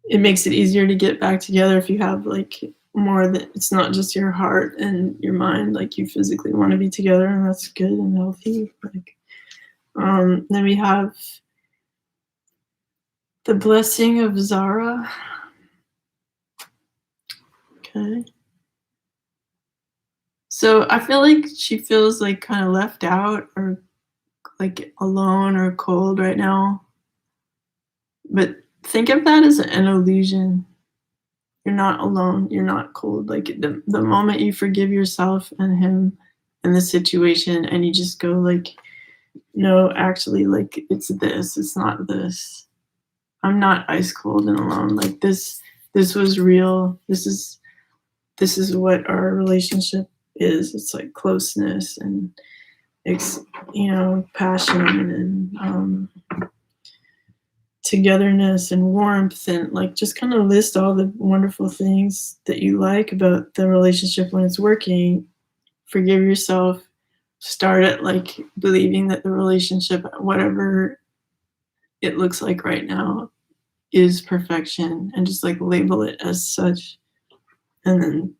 it makes it easier to get back together if you have like more that it's not just your heart and your mind, like you physically want to be together, and that's good and healthy. Like then we have the blessing of Zara. Okay. So I feel like she feels like kind of left out or like alone or cold right now. But think of that as an illusion. You're not alone. You're not cold. Like the moment you forgive yourself and him and the situation and you just go like no, actually, like, it's this, it's not this. I'm not ice cold and alone. Like, this was real. This is what our relationship is. It's like closeness and passion and togetherness and warmth, and like just kind of list all the wonderful things that you like about the relationship when it's working. Forgive yourself. Start at like believing that the relationship, whatever it looks like right now, is perfection, and just like label it as such, and then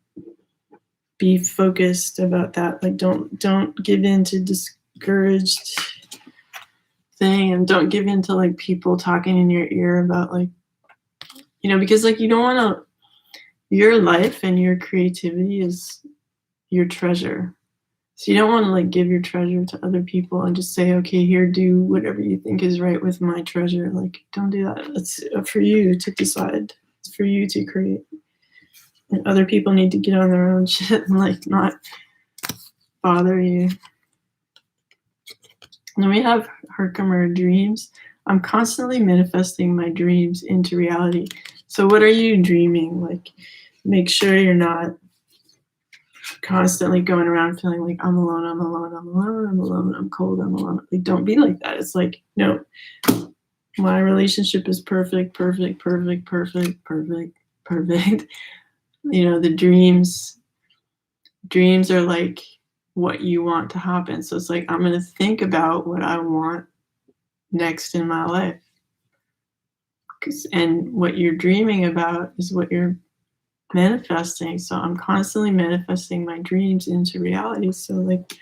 be focused about that. Like don't give in to discouraged thing, and don't give in to like people talking in your ear about like, because like you don't want to, your life and your creativity is your treasure. So you don't want to like give your treasure to other people and just say, okay, here, do whatever you think is right with my treasure. Like, don't do that. It's for you to decide. It's for you to create. And other people need to get on their own shit and like not bother you. Then we have Herkimer dreams. I'm constantly manifesting my dreams into reality. So what are you dreaming? Like, make sure you're not constantly going around feeling like I'm alone, I'm alone, I'm alone, I'm alone, I'm cold, I'm alone. Like, don't be like that. It's like, no, my relationship is perfect, perfect, perfect, perfect, perfect, perfect. The dreams are like what you want to happen. So it's like, I'm going to think about what I want next in my life. And what you're dreaming about is what you're manifesting. So I'm constantly manifesting my dreams into reality. So like,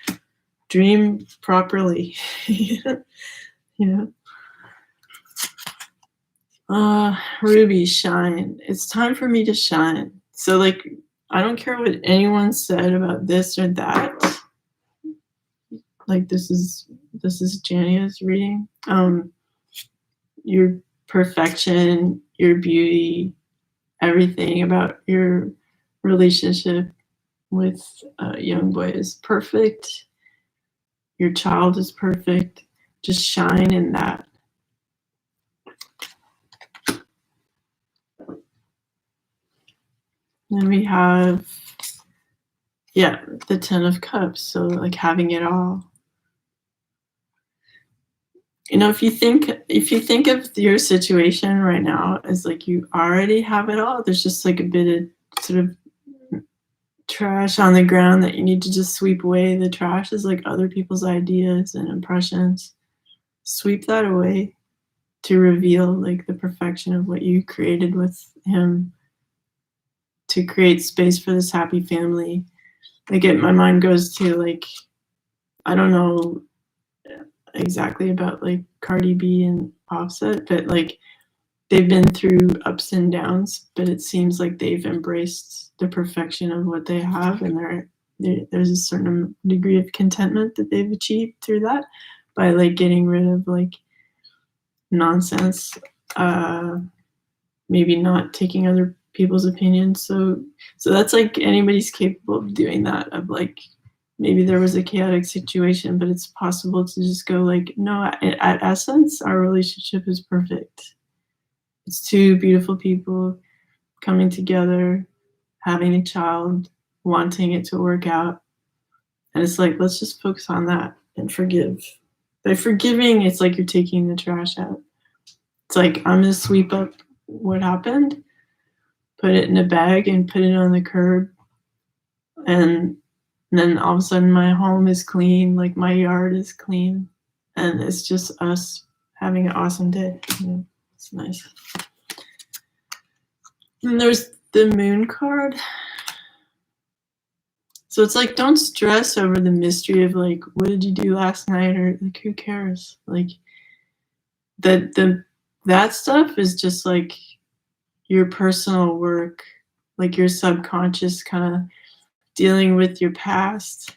dream properly. Ruby, shine. It's time for me to shine. So like, I don't care what anyone said about this or that. Like, this is Jania's reading. Your perfection, your beauty, everything about your relationship with Youngboy is perfect. Your child is perfect. Just shine in that. Then we have, the 10 of Cups. So like having it all. If you think of your situation right now as like you already have it all, there's just like a bit of sort of trash on the ground that you need to just sweep away. The trash is like other people's ideas and impressions. Sweep that away to reveal like the perfection of what you created with him, to create space for this happy family. Like, my mind goes to like, I don't know exactly about like Cardi B and Offset, but like they've been through ups and downs, but it seems like they've embraced the perfection of what they have, and there's a certain degree of contentment that they've achieved through that by like getting rid of like nonsense, maybe not taking other people's opinions. So that's like, anybody's capable of doing that, of like, maybe there was a chaotic situation, but it's possible to just go like, no, at essence, our relationship is perfect. It's two beautiful people coming together, having a child, wanting it to work out. And it's like, let's just focus on that and forgive. By forgiving, it's like you're taking the trash out. It's like, I'm going to sweep up what happened, put it in a bag and put it on the curb. And then all of a sudden my home is clean, like my yard is clean. And it's just us having an awesome day. It's nice. And there's the moon card. So it's like, don't stress over the mystery of like, what did you do last night? Or like, who cares? Like, that stuff is just like your personal work, like your subconscious kind of dealing with your past.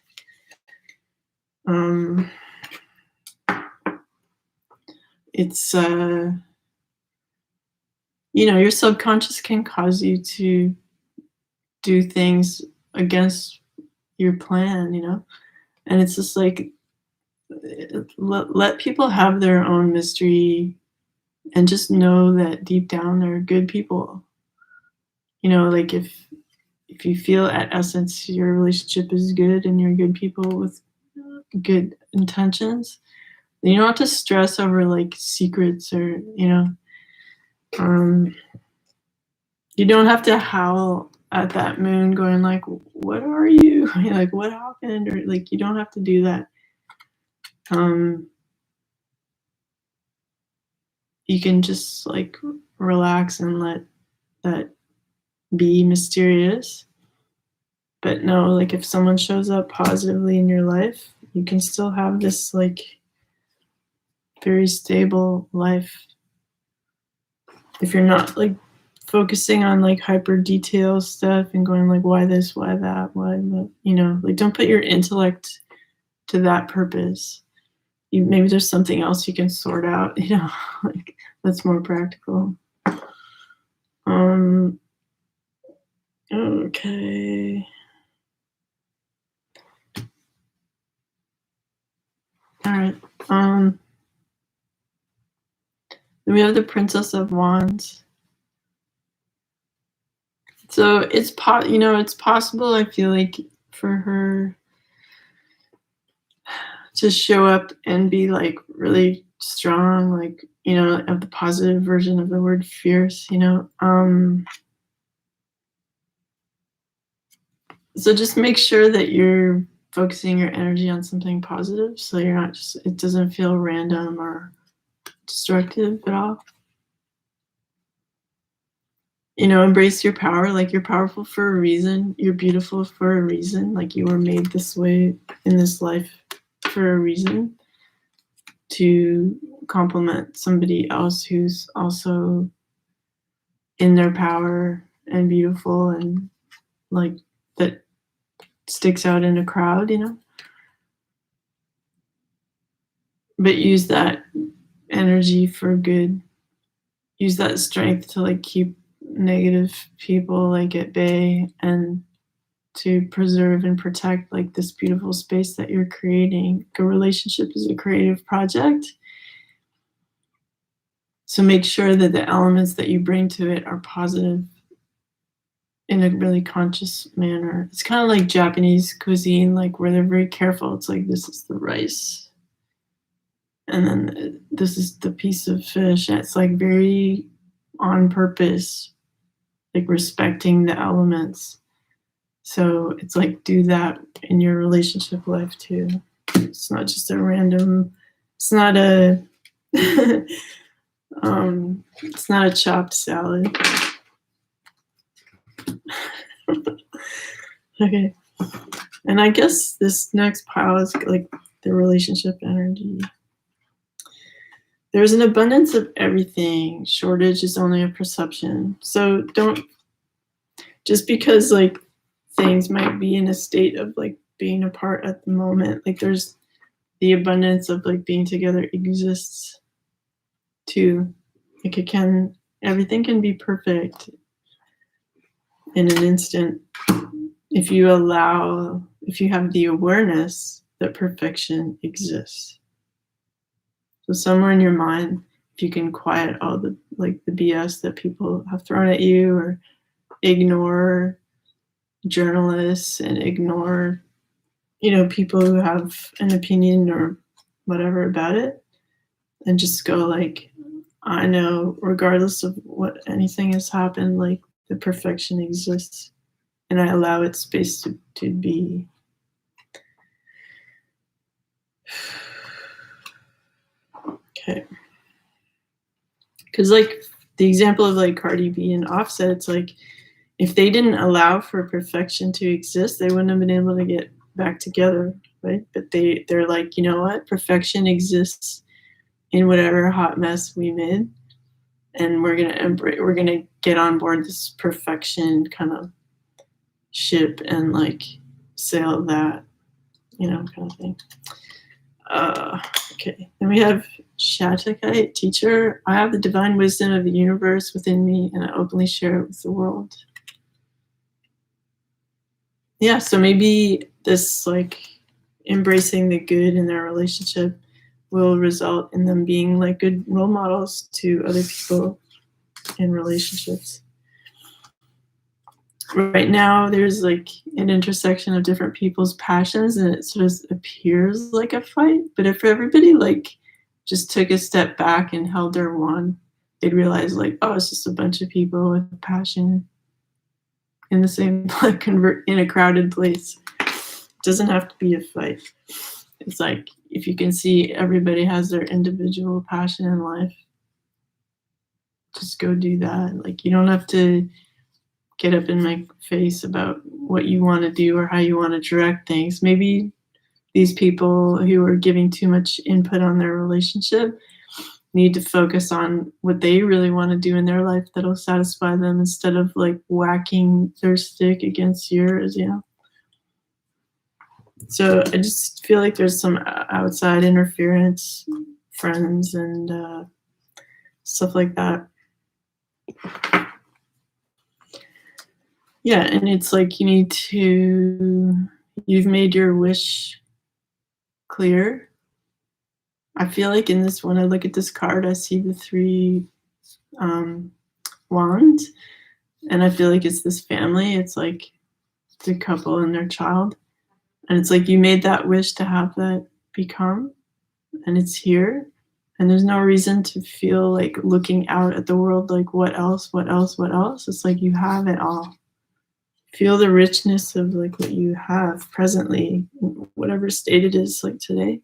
It's your subconscious can cause you to do things against your plan, and it's just like, let people have their own mystery, and just know that deep down they're good people. You know, like if you feel at essence your relationship is good and you're good people with good intentions, then you don't have to stress over like secrets, or um, you don't have to howl at that moon going like, what are you? Like, what happened? Or like, you don't have to do that. You can just like relax and let that be mysterious. But no, like if someone shows up positively in your life, you can still have this like very stable life. If you're not like focusing on like hyper detail stuff and going like, why this, why that, why that, like don't put your intellect to that purpose. Maybe there's something else you can sort out, like that's more practical. Okay. All right. Then we have the Princess of Wands. So it's it's possible, I feel like, for her to show up and be like really strong, like, of the positive version of the word fierce, so just make sure that you're focusing your energy on something positive, so you're not just, it doesn't feel random or destructive at all. Embrace your power. Like, you're powerful for a reason. You're beautiful for a reason. Like, you were made this way in this life for a reason, to complement somebody else who's also in their power and beautiful and like that sticks out in a crowd, but use that energy for good. Use that strength to like keep negative people like at bay, and to preserve and protect like this beautiful space that you're creating. A relationship is a creative project, so make sure that the elements that you bring to it are positive in a really conscious manner. It's kind of like Japanese cuisine, like where they're very careful. It's like, this is the rice, and then this is the piece of fish. And it's like very on purpose, like respecting the elements. So it's like, do that in your relationship life too. It's not just a random, it's not a it's not a chopped salad. Okay. And I guess this next pile is like the relationship energy. There's an abundance of everything. Shortage is only a perception. So don't, just because like things might be in a state of like being apart at the moment, like there's the abundance of like being together exists too. Like everything can be perfect in an instant if you have the awareness that perfection exists. So somewhere in your mind, if you can quiet all the BS that people have thrown at you, or ignore journalists and ignore, people who have an opinion or whatever about it, and just go like, I know regardless of what anything has happened, like the perfection exists, and I allow its space to be. Okay. Because like the example of like Cardi B and Offset, it's like, if they didn't allow for perfection to exist, they wouldn't have been able to get back together, right? But they're like, you know what? Perfection exists in whatever hot mess we made, and we're gonna get on board this perfection kind of ship and like sail that, kind of thing. Okay, then we have Shatakite, teacher. I have the divine wisdom of the universe within me, and I openly share it with the world. Yeah, so maybe this like embracing the good in their relationship will result in them being like good role models to other people in relationships. Right now, there's like an intersection of different people's passions, and it sort of appears like a fight. But if everybody like just took a step back and held their one, they'd realize like, oh, it's just a bunch of people with passion in the same like in a crowded place. It doesn't have to be a fight. It's like if you can see everybody has their individual passion in life, just go do that. Like you don't have to get up in my face about what you want to do or how you want to direct things. Maybe these people who are giving too much input on their relationship need to focus on what they really want to do in their life that'll satisfy them instead of like whacking their stick against yours, you know? So I just feel like there's some outside interference, friends and stuff like that. Yeah, and it's like you've made your wish clear. I feel like in this, when I look at this card, I see the 3 wands, and I feel like it's this family. It's like the couple and their child. And it's like you made that wish to have that become, and it's here. And there's no reason to feel like looking out at the world like, what else, what else, what else? It's like you have it all. Feel the richness of like what you have presently, whatever state it is like today.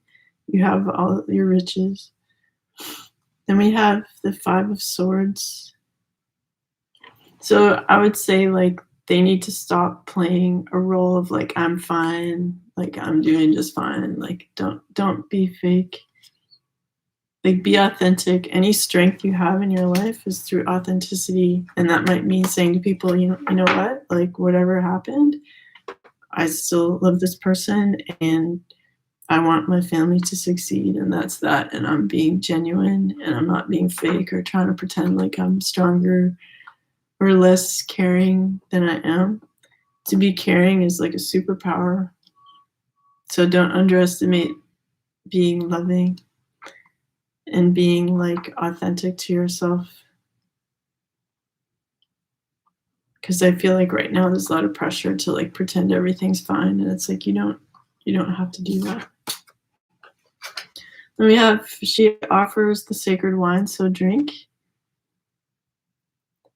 You have all your riches. Then we have the 5 of Swords. So I would say like they need to stop playing a role of like, I'm fine, like I'm doing just fine. Like don't be fake. Like be authentic. Any strength you have in your life is through authenticity. And that might mean saying to people, you know what, like whatever happened, I still love this person and I want my family to succeed, and that's that. And I'm being genuine and I'm not being fake or trying to pretend like I'm stronger or less caring than I am. To be caring is like a superpower. So don't underestimate being loving and being like authentic to yourself. Because I feel like right now there's a lot of pressure to like pretend everything's fine, and it's like you don't have to do that. Then we have, she offers the sacred wine, so drink.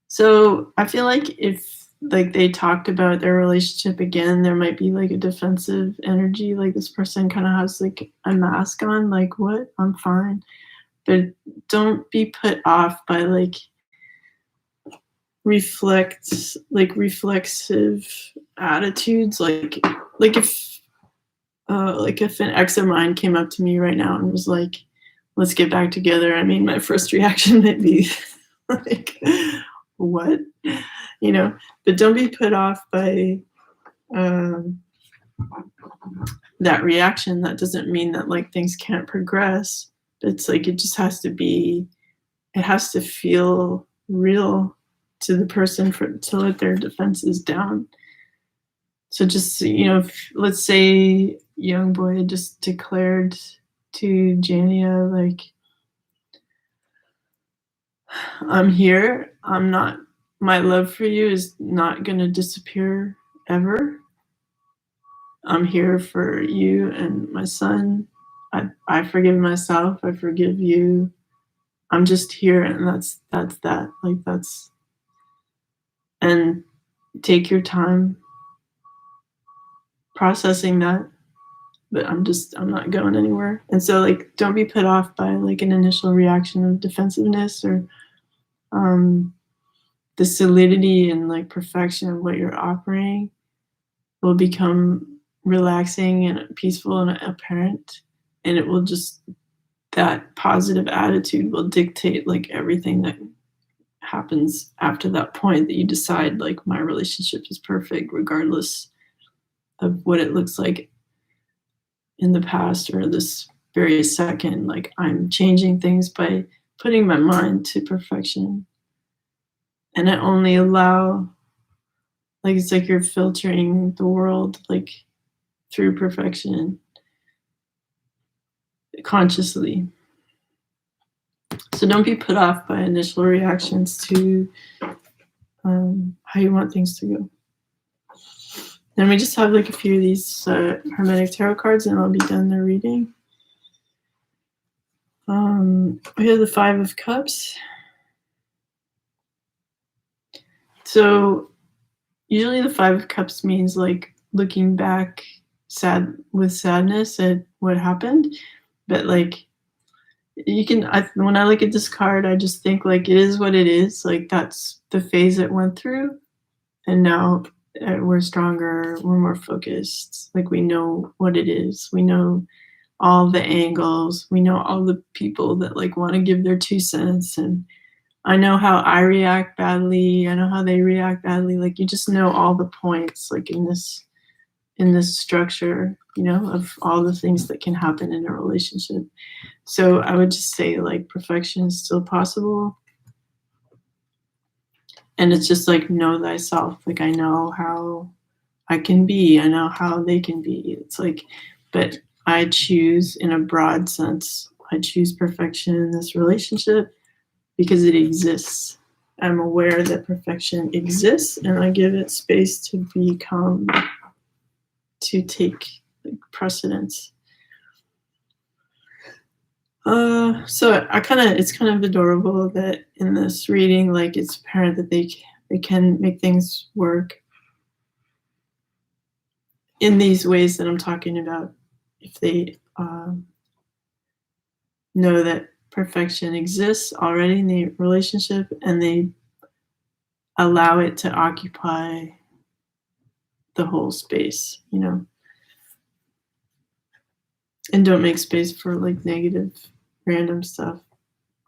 So I feel like if like they talked about their relationship again, there might be like a defensive energy. Like this person kind of has like a mask on, like what? I'm fine. But don't be put off by like reflexive attitudes. Like if an ex of mine came up to me right now and was like, let's get back together, I mean, my first reaction might be like, what? You know, but don't be put off by that reaction. That doesn't mean that like things can't progress. It's like, it just has to be, it has to feel real to the person to let their defenses down. So just, you know, let's say Youngboy just declared to Jania, like, I'm here. My love for you is not going to disappear ever. I'm here for you and my son. I forgive myself. I forgive you. I'm just here, and that's that. Like that's, and take your time processing that. But I'm not going anywhere. And so like, don't be put off by like an initial reaction of defensiveness or the solidity and like perfection of what you're offering will become relaxing and peaceful and apparent. And it will just, that positive attitude will dictate like everything that happens after that point, that you decide like my relationship is perfect regardless of what it looks like in the past or this very second. Like I'm changing things by putting my mind to perfection. And I only allow, like it's like you're filtering the world like through perfection. consciously. So don't be put off by initial reactions to how you want things to go. Then we just have like a few of these Hermetic Tarot cards, and I'll be done the reading. We have the Five of Cups. So usually the Five of Cups means like looking back with sadness at what happened. But like you can, when I look at this card, I just think like it is what it is. Like that's the phase it went through. And now we're stronger, we're more focused. Like we know what it is. We know all the angles. We know all the people that like want to give their 2 cents. And I know how I react badly. I know how they react badly. Like you just know all the points like in this structure, you know, of all the things that can happen in a relationship. So I would just say like perfection is still possible. And it's just like know thyself. Like I know how I can be. I know how they can be. It's like, but I choose in a broad sense. I choose perfection in this relationship because it exists. I'm aware that perfection exists, and I give it space to take like, precedence. So it's kind of adorable that in this reading, like it's apparent that they can make things work in these ways that I'm talking about. If they know that perfection exists already in the relationship and they allow it to occupy the whole space, you know, and don't make space for like negative random stuff.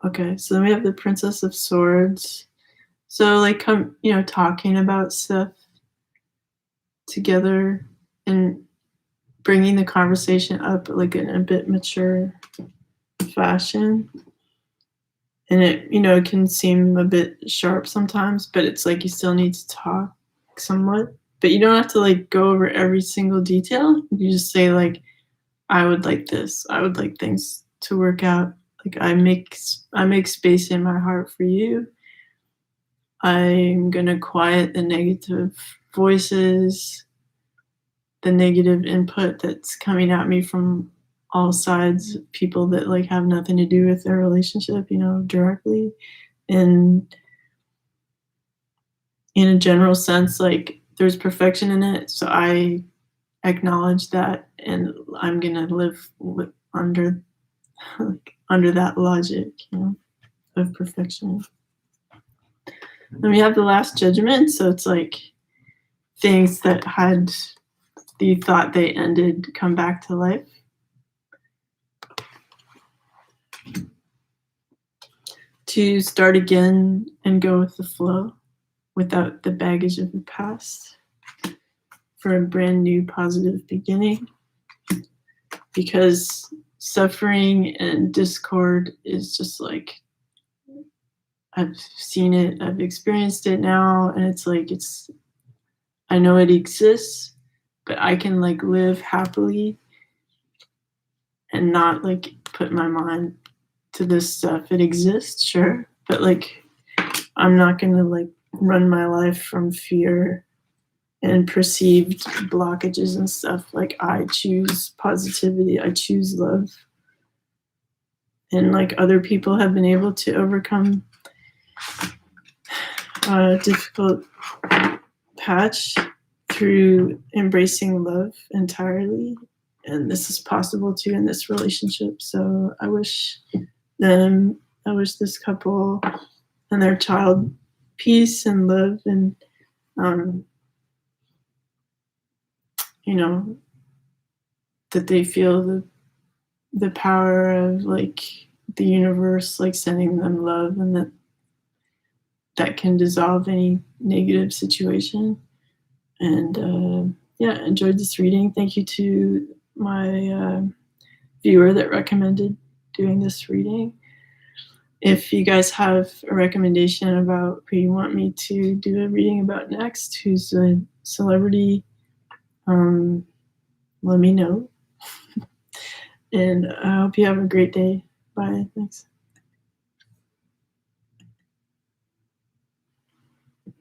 Okay, so then we have the Princess of Swords. So like talking about stuff together and bringing the conversation up like in a bit mature fashion. And it can seem a bit sharp sometimes, but it's like you still need to talk somewhat. But you don't have to like go over every single detail. You just say like, I would like this. I would like things to work out. Like I make space in my heart for you. I'm gonna quiet the negative voices, the negative input that's coming at me from all sides, people that like have nothing to do with their relationship, directly. And in a general sense, like there's perfection in it. So I acknowledge that, and I'm gonna live under that logic, of perfection. Then we have the Last Judgment. So it's like things that had you thought they ended come back to life. To start again and go with the flow without the baggage of the past for a brand new positive beginning. Because suffering and discord is just like, I've seen it, I've experienced it now, and it's like, I know it exists, but I can like live happily and not like put my mind to this stuff. It exists, sure, but like I'm not gonna like run my life from fear and perceived blockages and stuff. Like I choose positivity, I choose love. And like other people have been able to overcome a difficult patch through embracing love entirely. And this is possible too in this relationship. So I wish this couple and their child peace and love, and that they feel the power of like the universe like sending them love, and that can dissolve any negative situation. And enjoyed this reading. Thank you to my viewer that recommended doing this reading. If you guys have a recommendation about who you want me to do a reading about next, who's a celebrity, let me know. And I hope you have a great day. Bye. Thanks.